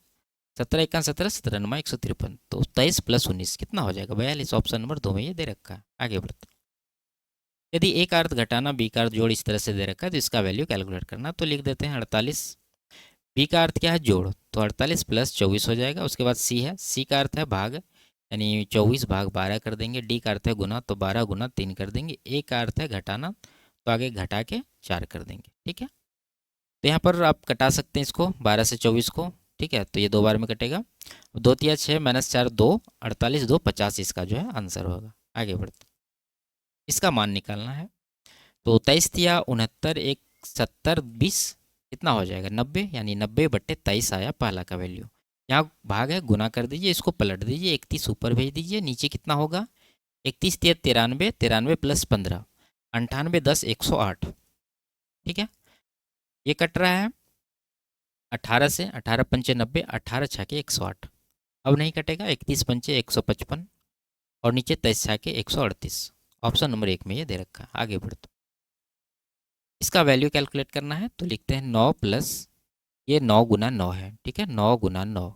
17 1 17, 17 नमा 153, तो 23 प्लस 19 कितना हो जाएगा 42। ऑप्शन नंबर 2 में ये दे रखा है। आगे बढ़ते, यदि एक अर्थ घटाना बी का अर्थ जोड़ इस तरह से दे रखा है तो इसका वैल्यू कैलकुलेट करना। तो लिख देते हैं 48, बी का अर्थ क्या है जोड़, तो 48 प्लस 24 हो जाएगा। उसके बाद सी है, सी का अर्थ है भाग, यानी 24 भाग 12 कर देंगे। डी का अर्थ है गुना, तो 12 गुना 3 कर देंगे। ए का अर्थ है घटाना, तो आगे घटा के 4 कर देंगे। ठीक है, तो यहाँ पर आप कटा सकते हैं इसको 12 से 24 को। ठीक है, तो ये 2 बार में कटेगा, 2 तिया 6 माइनस 4 2, 48 2 50 इसका जो है आंसर होगा। आगे बढ़ते, इसका मान निकालना है। तो 23 तिया 69 1 70 20 कितना हो जाएगा 90, यानी 90/23 आया पहला का वैल्यू। यहाँ भाग है, गुना कर दीजिए, इसको पलट दीजिए, 31 ऊपर भेज दीजिए, नीचे कितना होगा 31 तिया 93, 93 प्लस 15 98 10 108। ठीक है, ये कट रहा है 18 से, 18 पंचे 90, 18 छके 108। अब नहीं कटेगा, 31 पंचे 155 और नीचे 23 छके 138। ऑप्शन नंबर 1 में ये दे रखा है। आगे बढ़ते, इसका वैल्यू कैलकुलेट करना है, तो लिखते हैं 9 प्लस ये 9 गुना 9 है। ठीक है, 9 गुना 9,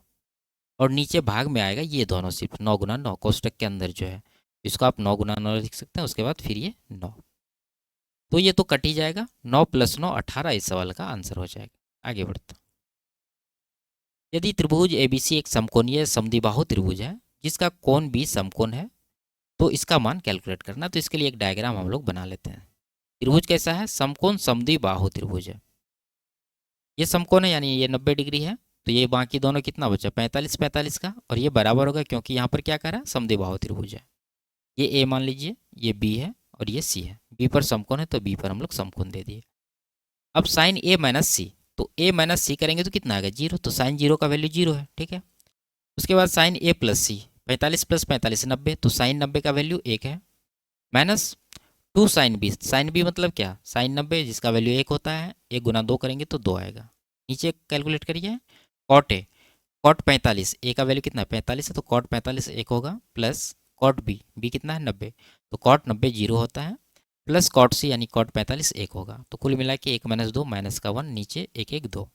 और नीचे भाग में आएगा ये दोनों सिर्फ 9 गुना 9 कोष्टक के अंदर जो है, इसको आप 9 गुना 9 लिख सकते हैं। उसके बाद फिर ये 9, तो ये तो कट ही जाएगा, 9 प्लस 9 18 इस सवाल का आंसर हो जाएगा। आगे बढ़ते, यदि त्रिभुज ABC एक समकोणीय समद्विबाहु त्रिभुज है जिसका कोण भी समकोण है, तो इसका मान कैलकुलेट करना। तो इसके लिए एक डायग्राम हम लोग बना लेते हैं। त्रिभुज कैसा है, समकोण समद्विबाहु त्रिभुज है। ये समकोण है, यानी ये 90 डिग्री है, तो ये बाकी दोनों कितना बचा 45 45 का, और ये बराबर होगा क्योंकि यहाँ पर क्या कह रहा है समद्विबाहु त्रिभुज है। ये ए मान लीजिए, ये बी है और ये सी है। बी पर समकोण है तो बी पर हम लोग समकोण दे दिए। अब साइन ए माइनस सी, तो ए माइनस सी करेंगे तो कितना आएगा 0, तो साइन 0 का वैल्यू 0 है। ठीक है, उसके बाद साइन ए प्लस सी, 45 प्लस 45 90, तो साइन 90 का वैल्यू 1 है, माइनस 2 साइन बी मतलब क्या, साइन 90 जिसका वैल्यू 1 होता है, 1 गुना 2 करेंगे तो 2 आएगा। नीचे कैलकुलेट करिए, कॉट ए, कॉट 45, ए का वैल्यू कितना है 45 है, तो कॉट 45 1 होगा, प्लस कॉट बी, बी कितना है 90, तो कॉट 90 0 होता है, प्लस कॉट सी यानी कॉट 45 1 होगा। तो कुल मिला के 1 माइनस 2 माइनस का 1, नीचे 1 1 2,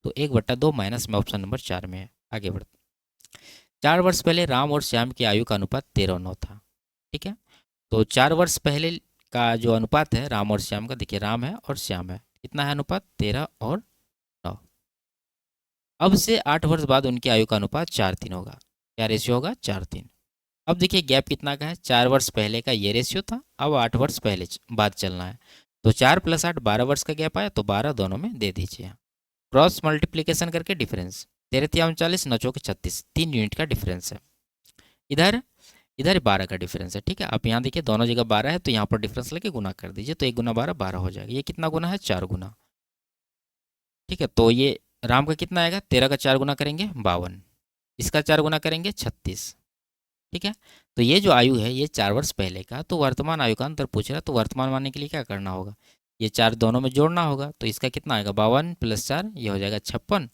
तो 1/2 माइनस में ऑप्शन नंबर 4 में है। आगे बढ़ते, 4 वर्ष पहले राम और श्याम की आयु का अनुपात 13:9 था। ठीक है, तो 4 वर्ष पहले का जो अनुपात है राम और श्याम का, देखिए राम है और श्याम है, कितना है अनुपात 13 और 9। अब से 8 वर्ष बाद उनकी आयु का अनुपात 4:3 होगा। क्या रेशियो होगा 4:3। अब देखिए गैप कितना का है, 4 वर्ष पहले का ये रेशियो था, अब 8 वर्ष पहले बाद चलना है, तो 4 + 8 12 वर्ष का गैप आया, तो 12 दोनों में दे दीजिए। क्रॉस मल्टीप्लिकेशन करके डिफरेंस 13 तिया 39 9 चौके 36, 3 यूनिट का डिफरेंस है। इधर इधर 12 का डिफरेंस है। ठीक है, आप यहाँ देखिए दोनों जगह 12 है, तो यहाँ पर डिफरेंस लेके गुना कर दीजिए, तो 1 गुना 12 12 हो जाएगा। ये कितना गुना है 4 गुना। ठीक है, तो ये राम का कितना आएगा, 13 का 4 गुना करेंगे 52, इसका 4 गुना करेंगे 36। ठीक है, तो ये जो आयु है ये 4 वर्ष पहले का, तो वर्तमान आयु का अंतर पूछ रहा है, तो वर्तमान मानने के लिए क्या करना होगा, ये 4 दोनों में जोड़ना होगा, तो इसका कितना आएगा 52 + 4 ये हो जाएगा 56,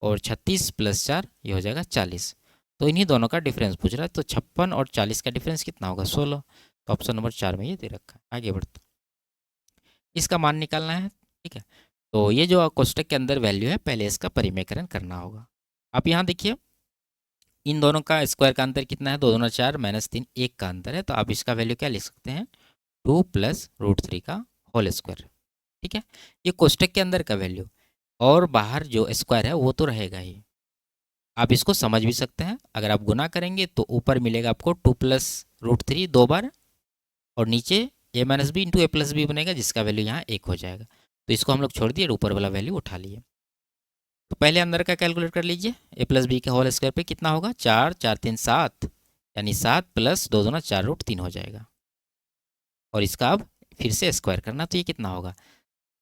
और 36 + 4 ये हो जाएगा 40। तो इन्हीं दोनों का डिफरेंस पूछ रहा है, तो 56 और 40 का डिफरेंस कितना होगा 16। तो ऑप्शन नंबर 4 में ये दे रखा है। आगे बढ़ते इसका मान निकालना है, ठीक है। तो ये जो कोष्टक के अंदर वैल्यू है पहले इसका परिमेयकरण करना होगा। आप यहाँ देखिए इन दोनों का स्क्वायर का अंतर कितना है, 2 दूना 4 माइनस 3 1 का अंतर है, तो आप इसका वैल्यू क्या लिख सकते हैं 2 प्लस रूट 3 का होल स्क्वायर, ठीक है। ये कोष्टक के अंदर का वैल्यू और बाहर जो स्क्वायर है वो तो रहेगा ही। आप इसको समझ भी सकते हैं, अगर आप गुना करेंगे तो ऊपर मिलेगा आपको 2 प्लस रूट 3 2 बार और नीचे ए माइनस बी इंटू ए प्लस बी बनेगा जिसका वैल्यू यहाँ 1 हो जाएगा। तो इसको हम लोग छोड़ दिए, ऊपर वाला वैल्यू उठा लिए। तो पहले अंदर का कैलकुलेट कर लीजिए, ए प्लस बी के होल स्क्वायर पे कितना होगा 4 4 3 7 यानी 7 प्लस 2 दूना 4 रूट 3 हो जाएगा। और इसका अब फिर से स्क्वायर करना, तो ये कितना होगा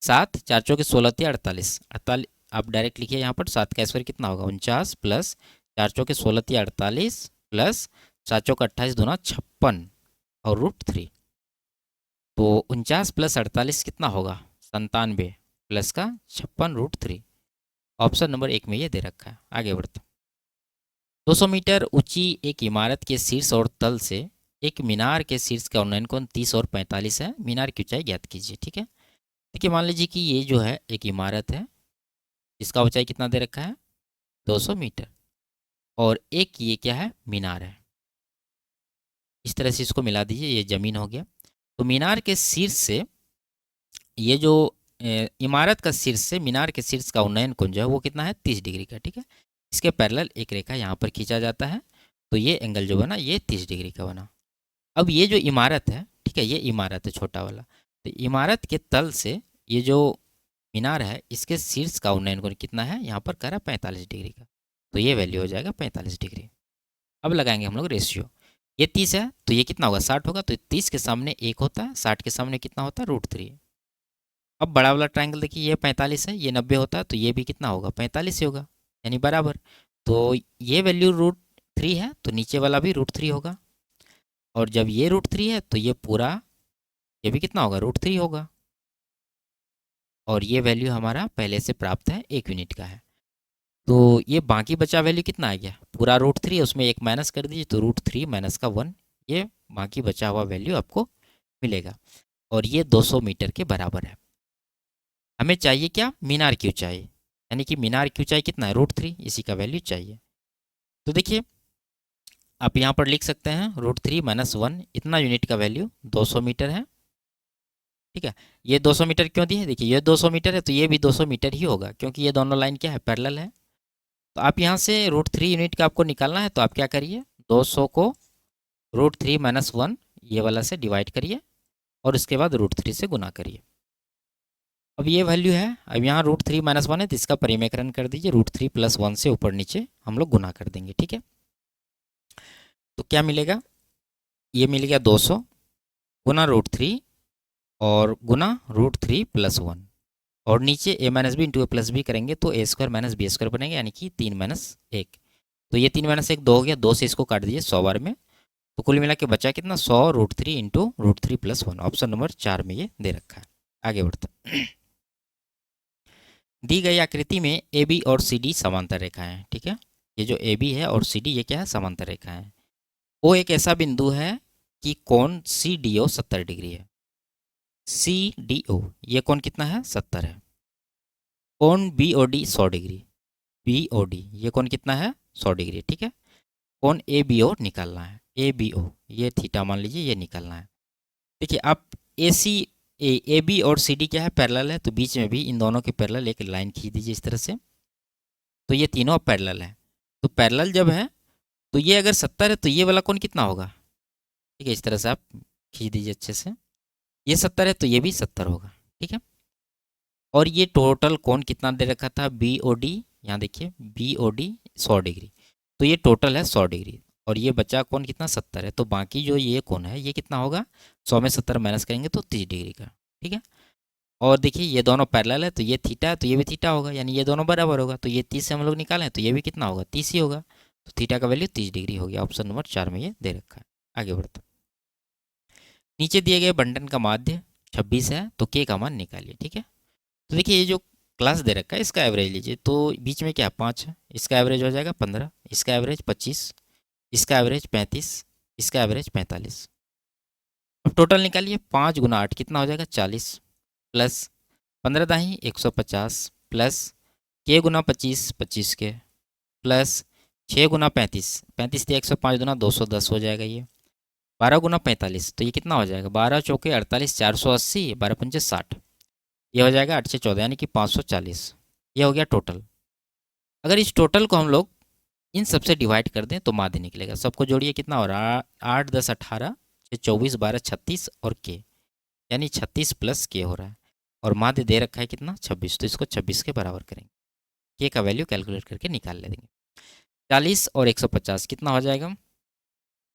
7 4 चौके 16 48 48 आप डायरेक्ट लिखिए यहाँ पर 7 का स्क्वायर कितना होगा 49 प्लस 4 चौके 16 48 प्लस 7 चौके 28 दूना 56 और रूट 3। तो 49 प्लस 48 कितना होगा 97 प्लस का 56 रूट 3। ऑप्शन नंबर 1 में ये दे रखा है। आगे बढ़ते 200 मीटर ऊंची एक इमारत के शीर्ष और तल से एक मीनार के शीर्ष का उन्नयन कोण 30 और 45 है। मीनार की ऊंचाई ज्ञात कीजिए, ठीक है। देखिए मान लीजिए कि ये जो है एक इमारत है, इसका ऊंचाई कितना दे रखा है 200 मीटर और एक ये क्या है मीनार है। इस तरह से इसको मिला दीजिए, ये ज़मीन हो गया। तो मीनार के शीर्ष से ये जो इमारत का शीर्ष से मीनार के शीर्ष का उन्नयन कोण जो है वो कितना है 30 डिग्री का, ठीक है। इसके पैरेलल एक रेखा यहाँ पर खींचा जाता है, तो ये एंगल जो बना ये 30 डिग्री का बना। अब ये जो इमारत है, ठीक है, ये इमारत है छोटा वाला, तो इमारत के तल से ये जो मीनार है इसके शीर्ष का उन्नयन कोण कितना है यहाँ पर कह रहा है 45 डिग्री का, तो ये वैल्यू हो जाएगा 45 डिग्री। अब लगाएंगे हम लोग रेशियो, ये 30 है तो ये कितना होगा 60 होगा, तो 30 के सामने 1 होता है, 60 के सामने कितना होता है रूट 3। अब बड़ा वाला ट्रायंगल देखिए ये 45 है, ये 90 होता है, तो ये भी कितना होगा 45 ही होगा यानी बराबर। तो ये वैल्यू रूट 3 है तो नीचे वाला भी रूट 3 होगा, और जब ये रूट 3 है तो ये पूरा ये भी कितना होगा रूट 3 होगा। और ये वैल्यू हमारा पहले से प्राप्त है 1 यूनिट का है। तो ये बाकी बचा वैल्यू कितना आ गया पूरा रूट 3 है, उसमें एक माइनस कर दीजिए तो रूट 3 माइनस का 1, ये बाकी बचा हुआ वैल्यू आपको मिलेगा। और ये 200 मीटर के बराबर है। हमें चाहिए क्या मीनार की ऊंचाई, यानी कि मीनार की ऊंचाई कितना है रूट 3, इसी का वैल्यू चाहिए। तो देखिए आप यहाँ पर लिख सकते हैं रूट 3 माइनस 1, इतना यूनिट का वैल्यू 200 मीटर है, ठीक है। ये 200 मीटर क्यों दिए, देखिए ये 200 मीटर है तो ये भी 200 मीटर ही होगा क्योंकि ये दोनों लाइन क्या है पैरेलल है। तो आप यहाँ से रूट 3 यूनिट का आपको निकालना है, तो आप क्या करिए 200 को रूट 3 माइनस 1 ये वाला से डिवाइड करिए और उसके बाद रूट 3 से गुना करिए। अब ये वैल्यू है, अब यहाँ रूट 3 माइनस 1 है तो इसका परिमेयकरण कर दीजिए, रूट 3 प्लस 1 से ऊपर नीचे हम लोग गुना कर देंगे, ठीक है। तो क्या मिलेगा, ये मिल गया 200 गुना रूट 3 और गुना रूट 3 प्लस 1 और नीचे ए माइनस बी इंटू ए प्लस बी करेंगे तो ए स्क्वायर माइनस बी स्क्वायर बनेगा, यानी कि 3 माइनस 1। तो ये 3 माइनस 1 2 हो गया, 2 से इसको काट दीजिए 100 बार में, तो कुल मिला के बचा कितना 100 root 3 into root 3 plus 1। Option number 4 में ये दे रखा है। आगे बढ़ते दी गई आकृति में ए बी और सी डी समांतर रेखाएं हैं, ठीक है। ये जो ए बी है और सी डी ये क्या है समांतर रेखाएं। ओ एक ऐसा बिंदु है कि कोण सी डी ओ 70 डिग्री है। सी डी ओ ये कोण कितना है 70 है। कोण B O D 100 degree, B O D ये कोण कितना है 100 डिग्री, ठीक है। कोण ए बी ओ निकालना है, ए बी ओ ये थीटा मान लीजिए ये निकालना है। देखिए आप ए सी ए बी और सी डी क्या है पैरेलल है, तो बीच में भी इन दोनों के पैरेलल एक लाइन खींच दीजिए इस तरह से, तो ये तीनों पैरेलल है। तो पैरेलल जब है तो ये अगर 70 है तो ये वाला कोण कितना होगा, ठीक है, इस तरह से आप खींच दीजिए अच्छे से, ये 70 है तो ये भी 70 होगा, ठीक है। और ये टोटल कोण कितना दे रखा था बी ओ डी, यहाँ देखिए बी ओ डी 100 डिग्री, तो ये टोटल है 100 डिग्री और ये बचा कोण कितना 70 है, तो बाकी जो ये कोण है ये कितना होगा 100 में 70 माइनस करेंगे तो 30 डिग्री का, ठीक है। और देखिए ये दोनों पैरेलल है तो ये थीटा है तो ये भी थीटा होगा, यानी ये दोनों बराबर होगा, तो ये 30 से हम लोग निकालें तो ये भी कितना होगा 30 ही होगा, तो थीटा का वैल्यू 30 डिग्री हो गया। ऑप्शन नंबर 4 में ये दे रखा है। आगे बढ़ते नीचे दिए गए बंटन का माध्य 26 है तो के का मान निकालिए, ठीक है। तो देखिए ये जो क्लास दे रखा है इसका एवरेज लीजिए, तो बीच में क्या 5 है, इसका एवरेज हो जाएगा 15, इसका एवरेज 25, इसका एवरेज 35, इसका एवरेज 45। अब टोटल निकालिए, 5 गुना 8 कितना हो जाएगा 40, प्लस 15 दाही 150, प्लस के गुना 25 25 के, प्लस 6 गुना 35 35 दिया 105 दुना 210 हो जाएगा ये, 12 गुना 45 तो ये कितना हो जाएगा 12 चौके 48 480 12 पंचे 60, ये हो जाएगा 8 से 14 यानी कि 540। ये हो गया टोटल। अगर इस टोटल को हम लोग इन सबसे डिवाइड कर दें तो माध्य निकलेगा। सबको जोड़िए कितना हो रहा है 8 10 18 24 12 36 और के, यानी 36 प्लस के हो रहा है, और माध्य दे रखा है कितना 26, तो इसको 26 के बराबर करेंगे। के का वैल्यू कैलकुलेट करके निकाल ले देंगे। 40 और 150 कितना हो जाएगा,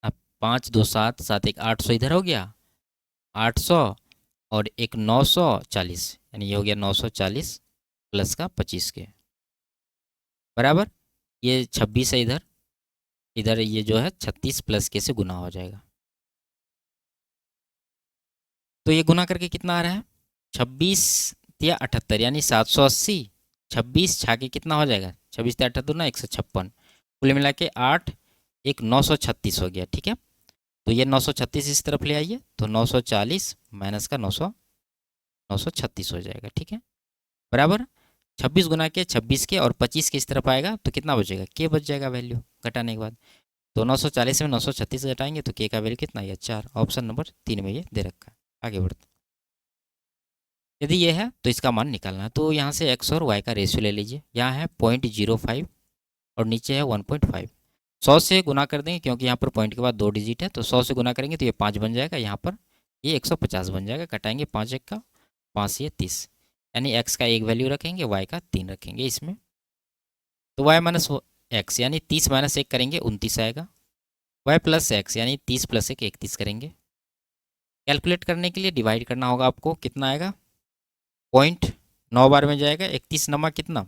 अब 5 2 7 7 1 800 इधर हो गया 800, और एक 940 यानी ये हो गया 940 प्लस का 25 के बराबर, ये 26 है इधर, इधर ये जो है 36 प्लस के से गुना हो जाएगा। तो ये गुना करके कितना आ रहा है 26 या 78 यानी 780, 26 छाके कितना हो जाएगा 26 या 78 ना 156, कुल मिला के 8 एक 936 हो गया। ठीक है, तो ये 936 इस तरफ ले आइए तो 940 माइनस का 936 हो जाएगा। ठीक है, बराबर 26 गुना के 26 के और 25 के इस तरफ आएगा तो कितना बचेगा के बच जाएगा वैल्यू घटाने के बाद, तो 940 में 936 घटाएंगे तो के का वैल्यू कितना है 4, ऑप्शन नंबर 3 में ये दे रखा है। आगे बढ़ते, यदि ये है तो इसका मान निकालना है। तो यहाँ से x और y का रेशियो ले लीजिए, यहाँ है 0.05 और नीचे है 1.5। 100 से गुना कर देंगे क्योंकि यहाँ पर पॉइंट के बाद 2 डिजिट है, तो 100 से गुना करेंगे तो ये 5 बन जाएगा, यहाँ पर ये 150 बन जाएगा, कटाएंगे 5 1 का 5 ये 30, यानी x का एक वैल्यू रखेंगे y का 3 रखेंगे इसमें, तो y माइनस एक्स यानी 30 माइनस 1 करेंगे 29 आएगा, y प्लस एक्स यानी 30 प्लस 1 31 करेंगे। कैलकुलेट करने के लिए डिवाइड करना होगा आपको, कितना आएगा 0.9 बार में जाएगा, 31 नमा कितना,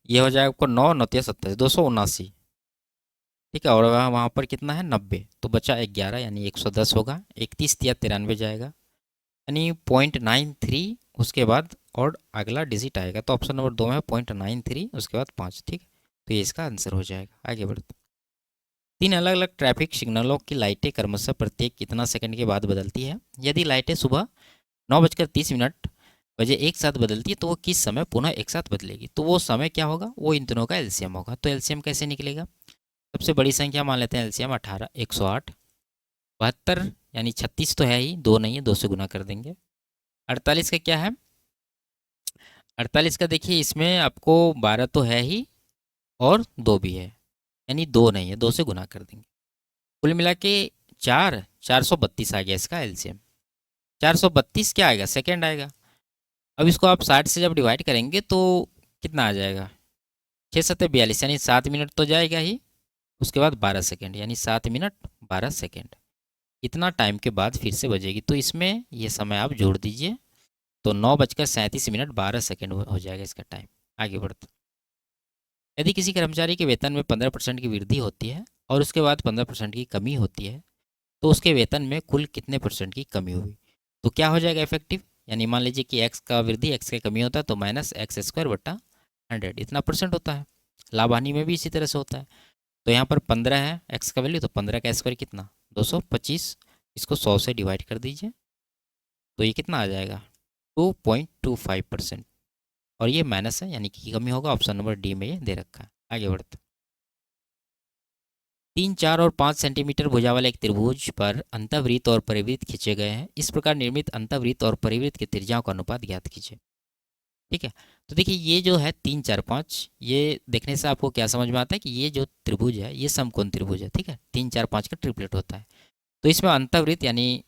ये हो जाएगा आपको 9 9 27 279। ठीक है, और वहाँ पर कितना है 90, तो बचा 11 यानी 110 होगा, 31 या 93 जाएगा, यानी 0.93 उसके बाद और अगला डिजिट आएगा, तो ऑप्शन नंबर 2 में 0.93 उसके बाद 5। ठीक है, तो ये इसका आंसर हो जाएगा। आगे बढ़ते, 3 अलग अलग ट्रैफिक सिग्नलों की लाइटें क्रमशः प्रत्येक कितना सेकंड के बाद बदलती है। यदि लाइटें सुबह 9:30 बजे एक साथ बदलती है तो वो किस समय पुनः एक साथ बदलेगी, तो वो समय क्या होगा, वो इन दोनों का एलसीएम होगा। तो एलसीएम कैसे निकलेगा, सबसे बड़ी संख्या मान लेते हैं एलसीएम 18 108, 72 यानी 36 तो है ही, 2 नहीं है, 2 से गुना कर देंगे। 48 का क्या है, 48 का देखिए इसमें आपको 12 तो है ही और 2 भी है, यानी 2 नहीं है, 2 से गुना कर देंगे, कुल मिला के 432 आ गया इसका एलसीएम। 432 क्या आएगा सेकेंड आएगा। अब इसको आप 60 से जब डिवाइड करेंगे तो कितना आ जाएगा 6 7 42 यानी 7 मिनट तो जाएगा ही, उसके बाद 12 सेकेंड यानी 7 मिनट 12 सेकेंड, इतना टाइम के बाद फिर से बजेगी, तो इसमें ये समय आप जोड़ दीजिए, तो 9:37 12 सेकेंड हो जाएगा इसका टाइम। आगे बढ़ते, यदि किसी कर्मचारी के वेतन में 15% की वृद्धि होती है और उसके बाद 15% की कमी होती है तो उसके वेतन में कुल कितने परसेंट की कमी हुई, तो क्या हो जाएगा इफेक्टिव, यानी मान लीजिए कि x का वृद्धि x की कमी होता है तो माइनस एक्स स्क्वायर बटा 100 इतना परसेंट होता है। लाभ हानि में भी इसी तरह से होता है, तो यहाँ पर 15 है x का वैल्यू, तो 15 का स्क्वायर कितना 225, इसको 100 से डिवाइड कर दीजिए तो ये कितना आ जाएगा 2.25%, और ये माइनस है यानी कि कमी होगा, ऑप्शन नंबर डी में ये दे रखा है। आगे बढ़ते, 3 4 और 5 सेंटीमीटर भुजा वाले एक त्रिभुज पर अंतःवृत्त और परिवृत्त खींचे गए हैं। इस प्रकार निर्मित अंतःवृत्त और परिवृत्त की त्रिज्याओं का अनुपात ज्ञात कीजिए। ठीक है, तो देखिए ये जो है 3 4 5, ये देखने से आपको क्या समझ में आता है कि ये जो त्रिभुज है ये समकोण त्रिभुज है। ठीक है, 3 4 5 का ट्रिपलेट होता है, तो इसमें अंतःवृत्त यानी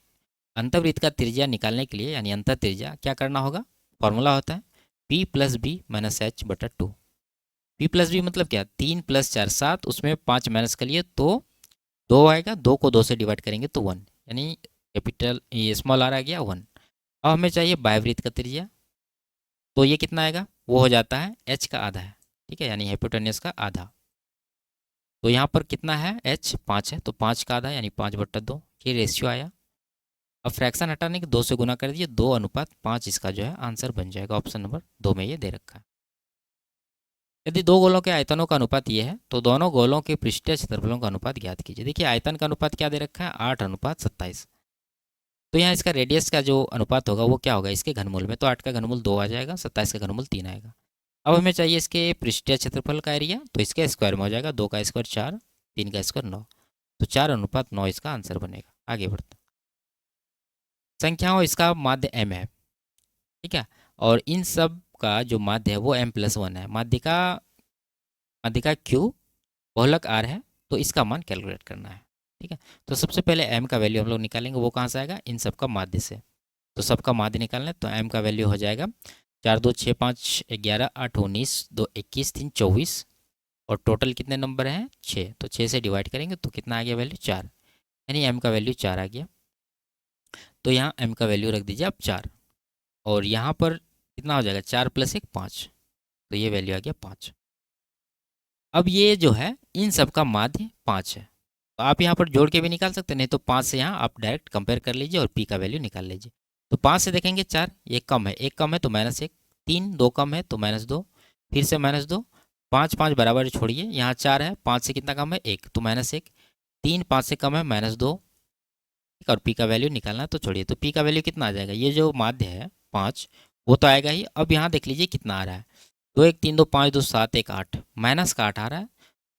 अंतःवृत्त का त्रिज्या निकालने के लिए यानी अंतर त्रिज्या क्या करना होगा, फॉर्मूला होता है p plus B minus H बटा 2। पी प्लस बी मतलब क्या 3 + 4 7, उसमें 5 माइनस कर लिए तो 2 आएगा, 2 को 2 से डिवाइड करेंगे तो 1, यानी कैपिटल ये स्मॉल आर आ गया 1। अब हमें चाहिए बाह्यवृत्त का त्रिज्या, तो ये कितना आएगा वो हो जाता है h का आधा है। ठीक है, यानी हाइपोटेन्यूस का आधा, तो यहाँ पर कितना है h 5 है तो 5 का आधा यानी 5/2, ये रेशियो आया। अब फ्रैक्शन हटाने के 2 से गुना कर दिए, 2:5 इसका जो है आंसर बन जाएगा, ऑप्शन नंबर 2 में ये दे रखा है। यदि दो गोलों के आयतनों का अनुपात ये है तो दोनों गोलों के पृष्ठीय क्षेत्रफलों का अनुपात ज्ञात कीजिए। देखिए आयतन का अनुपात क्या दे रखा है 8:27, तो यहाँ इसका रेडियस का जो अनुपात होगा वो क्या होगा इसके घनमूल में, तो 8 का घनमूल 2 आ जाएगा, 27 का घनमूल 3 आएगा। अब हमें चाहिए इसके पृष्ठीय क्षेत्रफल का एरिया, तो इसके स्क्वायर में हो जाएगा, 2 का स्क्वायर 4, 3 का स्क्वायर 9, तो 4:9 इसका आंसर बनेगा। आगे बढ़ते हैं। संख्याओं इसका माध्य m है, ठीक है, और इन सब का जो माध्य है वो m+1 है। माध्यिका q, बहुलक r है, तो इसका मान कैलकुलेट करना है, ठीक है। तो सबसे पहले m का वैल्यू हम लोग निकालेंगे, वो कहाँ से आएगा, इन सब का माध्य से। तो सबका माध्य निकालना है, तो m का वैल्यू हो जाएगा 4 2 6 5 11 8 19 2 21 3 24, और टोटल कितने नंबर हैं 6, तो 6 से डिवाइड करेंगे तो कितना आ गया वैल्यू 4, यानी m का वैल्यू 4 आ गया। तो यहाँ m का वैल्यू रख दीजिए आप 4, और यहाँ पर कितना हो जाएगा 4 + 1 5, तो ये वैल्यू आ गया 5। अब ये जो है इन सब का माध्य 5 है, तो आप यहाँ पर जोड़ के भी निकाल सकते हैं, नहीं तो 5 से यहाँ आप डायरेक्ट कंपेयर कर लीजिए और p का वैल्यू निकाल लीजिए। तो 5 से देखेंगे 4, एक कम है, एक कम है तो -1, 3 2 कम है तो -2, फिर से -2, 5 5 बराबर छोड़िए, यहाँ 4 है, 5 से कितना कम है 1, तो -1, 3 5 से कम है -2, ठीक, और p का वैल्यू निकालना है, तो छोड़िए, तो p का वैल्यू कितना आ जाएगा, ये जो माध्य है 5 वो तो आएगा ही। अब यहाँ देख लीजिए कितना आ रहा है, 2 1 3 2 5 2 7 1 8, माइनस का 8 आ रहा है,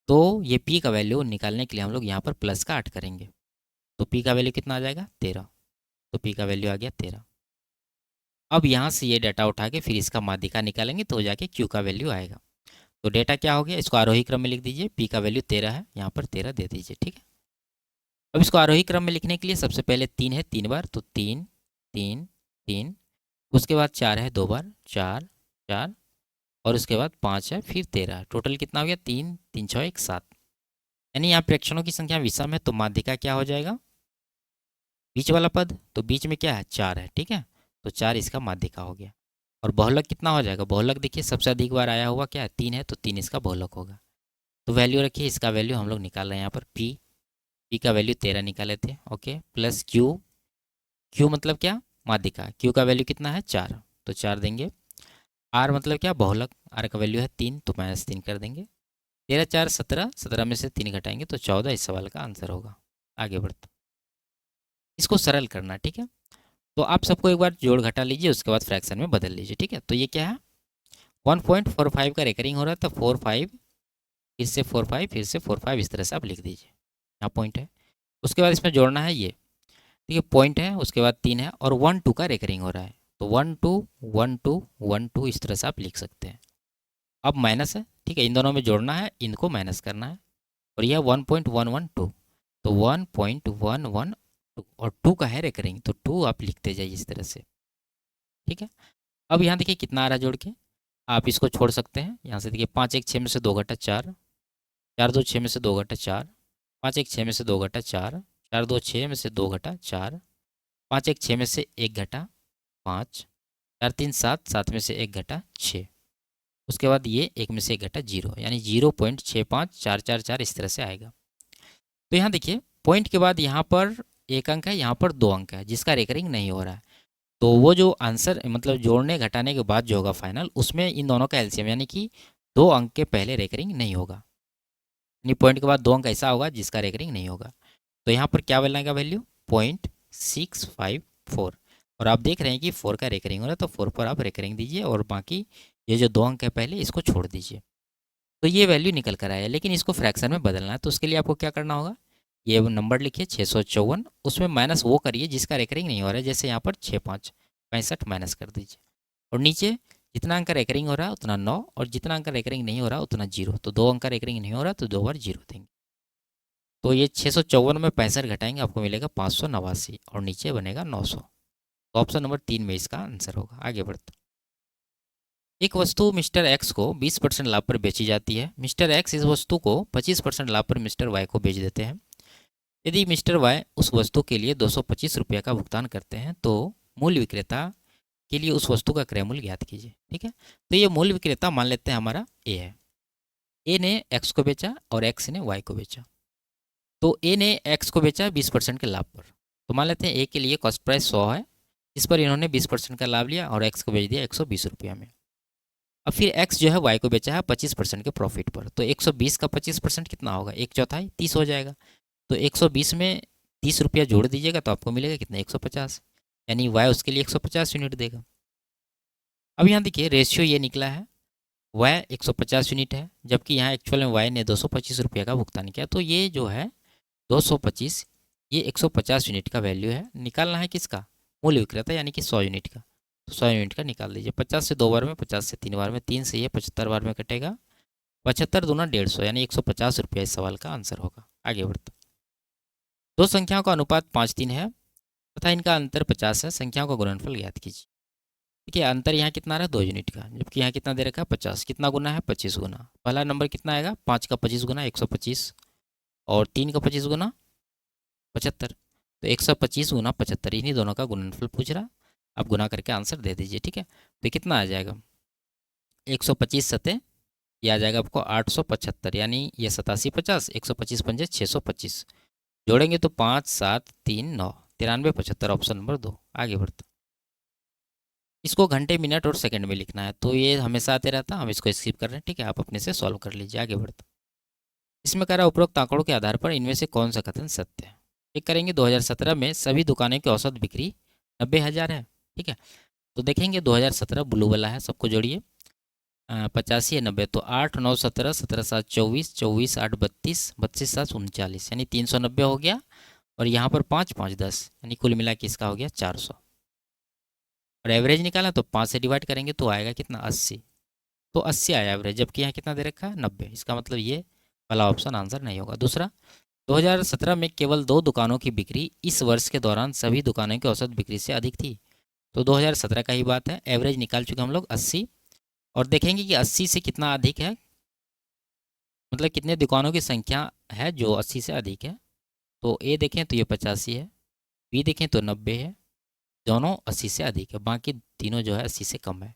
तो ये p का वैल्यू निकालने के लिए हम लोग यहाँ पर प्लस का 8 करेंगे, तो p का वैल्यू कितना आ जाएगा 13, तो p का वैल्यू आ गया 13। अब यहाँ से ये डाटा उठा के फिर इसका माध्यिका निकालेंगे तो जाके q का वैल्यू आएगा। तो डेटा क्या हो गया, इसको आरोही क्रम में लिख दीजिए, p का वैल्यू 13 है, यहाँ पर 13 दे दीजिए, ठीक है। अब इसको आरोही क्रम में लिखने के लिए सबसे पहले 3 है 3 बार, तो 3 3 3, उसके बाद 4 है 2 बार, 4 4, और उसके बाद 5 है, फिर 13, टोटल कितना हो गया 3 3 6 1 7, यानी यहाँ प्रेक्षणों की संख्या विषम है, तो माध्यिका क्या हो जाएगा बीच वाला पद, तो बीच में क्या है 4 है, ठीक है, तो 4 इसका माध्यिका हो गया। और बहुलक कितना हो जाएगा, बहुलक देखिए सबसे अधिक बार आया हुआ क्या है 3 है, तो 3 इसका बहुलक होगा। तो वैल्यू रखिए, इसका वैल्यू हम लोग निकाल रहे हैं यहाँ पर p का वैल्यू 13 निकाले थे, ओके, प्लस q मतलब क्या माध्यिका, q का वैल्यू कितना है 4, तो 4 देंगे। r मतलब क्या बहुलक, r का वैल्यू है 3, तो -3 कर देंगे। 13 4 17, 17 में से 3 घटाएंगे तो 14 इस सवाल का आंसर होगा। आगे बढ़ते, इसको सरल करना, ठीक है। तो आप सबको एक बार जोड़ घटा लीजिए, उसके बाद फ्रैक्शन में बदल लीजिए, ठीक है। तो ये क्या है 1.45 का रेकरिंग हो रहा था, 45 फिर से 45 फिर से 45, इस तरह से आप लिख दीजिए, यहाँ पॉइंट है। उसके बाद इसमें जोड़ना है ये, ठीक है, पॉइंट है, उसके बाद 3 है, और 1 2 का रेकरिंग हो रहा है, तो 1 2 1 2 1 2 इस तरह से आप लिख सकते हैं। अब माइनस है, ठीक है, इन दोनों में जोड़ना है, इनको माइनस करना है, और यह 1.112, तो 1.112, और 2 का है रेकरिंग, तो 2 आप लिखते जाइए इस तरह से, ठीक है। अब यहाँ देखिए कितना आ रहा है जोड़ के, आप इसको छोड़ सकते हैं, यहाँ से देखिए 5 1 6 में से 2 घटा 4, 4 2 6 में से 2 घटा 4, 5 1 6 में से 2 घटा 4, 4 2 6 में से 2 घटा 4, 5 1 6 में से 1 घटा 5, 4 3 7, 7 में से 1 घटा 6, उसके बाद ये 1 में से 1 घटा 0, यानी 0.65444 इस तरह से आएगा। तो यहाँ देखिए पॉइंट के बाद यहाँ पर 1 अंक है, यहाँ पर 2 अंक है, जिसका रेकरिंग नहीं हो रहा है, तो वो जो आंसर मतलब जोड़ने घटाने के बाद जो होगा फाइनल, उसमें इन दोनों का एलसीएम यानी कि 2 अंक के पहले रेकरिंग नहीं होगा, यानी पॉइंट के बाद 2 अंक ऐसा होगा जिसका रेकरिंग नहीं होगा। तो यहाँ पर क्या बनेगा वैल्यू 0.654, और आप देख रहे हैं कि 4 का रेकरिंग हो रहा है, तो 4 पर आप रेकरिंग दीजिए, और बाकी ये जो 2 अंक है पहले इसको छोड़ दीजिए। तो ये वैल्यू निकल कर आया, लेकिन इसको फ्रैक्शन में बदलना है, तो उसके लिए आपको क्या करना होगा, ये नंबर लिखिए 654, उसमें माइनस वो करिए जिसका रेकरिंग नहीं हो रहा है, जैसे यहाँ पर 6 5 65 माइनस कर दीजिए, और नीचे जितना अंक रेकरिंग हो रहा है उतना 9, और जितना अंक रेकरिंग नहीं हो रहा उतना 0, तो 2 अंक रेकरिंग नहीं हो रहा तो 2 बार 0 देंगे। तो ये 654 में 65 घटाएंगे, आपको मिलेगा 589, और नीचे बनेगा 900। तो ऑप्शन नंबर 3 में इसका आंसर होगा। आगे बढ़ते, एक वस्तु मिस्टर एक्स को 20% लाभ पर बेची जाती है। मिस्टर एक्स इस वस्तु को 25% लाभ पर मिस्टर वाई को बेच देते हैं। यदि मिस्टर वाई उस वस्तु के लिए 225 रुपये का भुगतान करते हैं, तो मूल विक्रेता के लिए उस वस्तु का क्रय मूल्य ज्ञात कीजिए, ठीक है। तो ये मूल विक्रेता मान लेते हैं हमारा ए है, ए ने एक्स को बेचा और एक्स ने वाई को बेचा। तो ए ने एक्स को बेचा 20% के लाभ पर, तो मान लेते हैं ए के लिए कॉस्ट प्राइस 100 है, इस पर इन्होंने 20% का लाभ लिया और एक्स को बेच दिया 120 रुपये में। अब फिर एक्स जो है वाई को बेचा है 25% के प्रॉफिट पर, तो 120 का 25% कितना होगा 1/4 30 हो जाएगा। तो 120 में ₹30 जोड़ दीजिएगा तो आपको मिलेगा कितना 150, यानी y उसके लिए 150 यूनिट देगा। अब यहाँ देखिए रेशियो ये निकला है, y 150 यूनिट है, जबकि यहाँ एक्चुअल में y ने ₹225 का भुगतान किया। तो ये जो है 225, ये 150 यूनिट का वैल्यू है। निकालना है किसका, मूल्य विक्रेता यानी कि 100 यूनिट का। तो 100 यूनिट का निकाल दीजिए। 50 से 2 बार में, 50 से 3 बार में, 3 से ये 75 बार में कटेगा। 75 दूना 150, यानी ₹150 इस सवाल का आंसर होगा। आगे बढ़ते, दो संख्याओं का अनुपात 5:3 है तथा इनका अंतर 50 है। संख्याओं का गुणनफल ज्ञात कीजिए। देखिए अंतर यहाँ कितना रहा 2 यूनिट का, जबकि यहाँ कितना दे रखा है 50। कितना गुना है 25 गुना। पहला नंबर कितना आएगा 5 का 25 गुना 125, और 3 का 25 गुना 75। तो 125 गुना 75, इन्हीं दोनों का गुणनफल पूछ रहा। आप गुना करके आंसर दे दीजिए। ठीक है, तो कितना आ जाएगा 125 सतह, ये आ जाएगा आपको 875, यानी ये 87 50, 125 पंजे 625, जोड़ेंगे तो 5 7 3 9, 93 75, ऑप्शन नंबर 2। आगे बढ़ते, इसको घंटे मिनट और सेकंड में लिखना है, तो ये हमेशा आते रहता, हम इसको स्किप कर रहे हैं। ठीक है, आप अपने से सॉल्व कर लीजिए। आगे बढ़ते, इसमें कह रहा है उपरोक्त आंकड़ों के आधार पर इनमें से कौन सा कथन सत्य है। चेक करेंगे 2017 में सभी दुकानों की औसत बिक्री 90,000 है। ठीक है, तो देखेंगे 2017 ब्लू वाला है, सबको जोड़िए। 85 है 90, तो 8 9 17, 17 7 24, 24 8 32, 32 7 39, यानी 390 हो गया। और यहाँ पर 5 5 10, यानी कुल मिला के इसका हो गया 400। और एवरेज निकाला तो 5 से डिवाइड करेंगे तो आएगा कितना 80। तो 80 आया एवरेज, जबकि यहाँ कितना दे रखा है 90। इसका मतलब ये वाला ऑप्शन आंसर नहीं होगा। दूसरा, 2017 में केवल 2 दुकानों की बिक्री इस वर्ष के दौरान सभी दुकानों की औसत बिक्री से अधिक थी। तो 2017 का ही बात है, एवरेज निकाल चुके हम लोग 80, और देखेंगे कि 80 से कितना अधिक है, मतलब कितने दुकानों की संख्या है जो 80 से अधिक है। तो ए देखें तो ये 85 है, बी देखें तो 90 है, दोनों 80 से अधिक है, बाकी तीनों जो है 80 से कम है।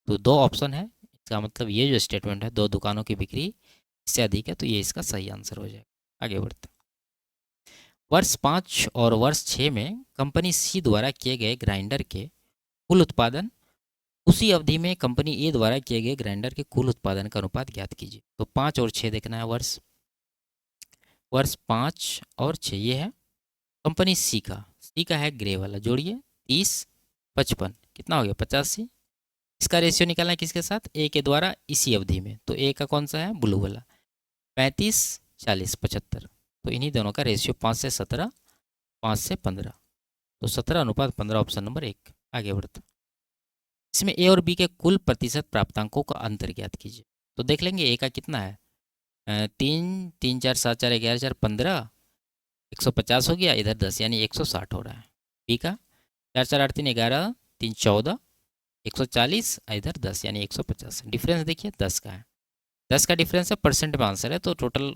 तो 2 ऑप्शन है, इसका मतलब ये जो स्टेटमेंट है 2 दुकानों की बिक्री इससे अधिक है, तो ये इसका सही आंसर हो जाएगा। आगे बढ़ते, वर्ष 5 और वर्ष 6 में कंपनी सी द्वारा किए गए ग्राइंडर के कुल उत्पादन, उसी अवधि में कंपनी ए द्वारा किए गए ग्राइंडर के कुल उत्पादन का अनुपात ज्ञात कीजिए। तो 5 और 6 देखना है। वर्ष वर्ष 5 और 6 ये है कंपनी सी का है ग्रे वाला, जोड़िए 30 55, कितना हो गया 85। इसका रेशियो निकालना है किसके साथ, ए के द्वारा इसी अवधि में। तो ए का कौन सा है ब्लू वाला, 35 40 75। तो इन्हीं दोनों का रेशियो 5 से 17, 5 से 15, तो 17:15, ऑप्शन नंबर 1। आगे बढ़ते, इसमें ए और बी के कुल प्रतिशत प्राप्तांकों का अंतर ज्ञात कीजिए। तो देख लेंगे ए का कितना है 3 3 4 7 4 11 4 15, 150 हो गया, इधर 10 यानी 160 हो रहा है। बी का 4 4 8 3 11 3 14, 140, इधर 10 यानी 150। डिफरेंस देखिए 10 का है, 10 का डिफरेंस है, परसेंट में आंसर है, तो टोटल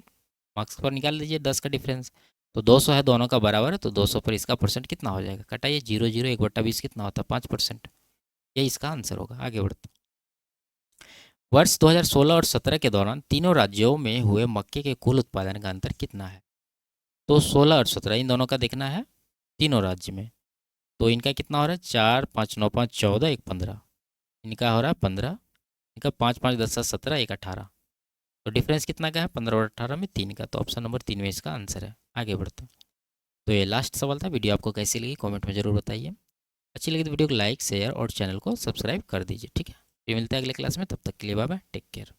मार्क्स पर निकाल लीजिए 10 का डिफरेंस। तो 200 है, दोनों का बराबर है, तो 200 पर इसका परसेंट कितना हो जाएगा, कटाइए 0 0, 1/20 कितना होता है 5%। यही इसका आंसर होगा। आगे बढ़ते, वर्ष 2016 और 17 के दौरान तीनों राज्यों में हुए मक्के के कुल उत्पादन का अंतर कितना है। तो 16 और 17 इन दोनों का देखना है तीनों राज्य में। तो इनका कितना हो रहा है 4 5 9 5 14, 1 15, इनका हो रहा है 15, इनका 5 5 10 7 17, 1 18। तो डिफरेंस कितना का है 15 और 18 में 3 का, तो ऑप्शन नंबर 3 में इसका आंसर है। आगे बढ़ते हैं, तो ये लास्ट सवाल था। वीडियो आपको कैसी लगी कमेंट में ज़रूर बताइए। अच्छी लगी तो वीडियो को लाइक शेयर और चैनल को सब्सक्राइब कर दीजिए। ठीक है, फिर मिलते हैं अगले क्लास में, तब तक के लिए बाय बाय, टेक केयर।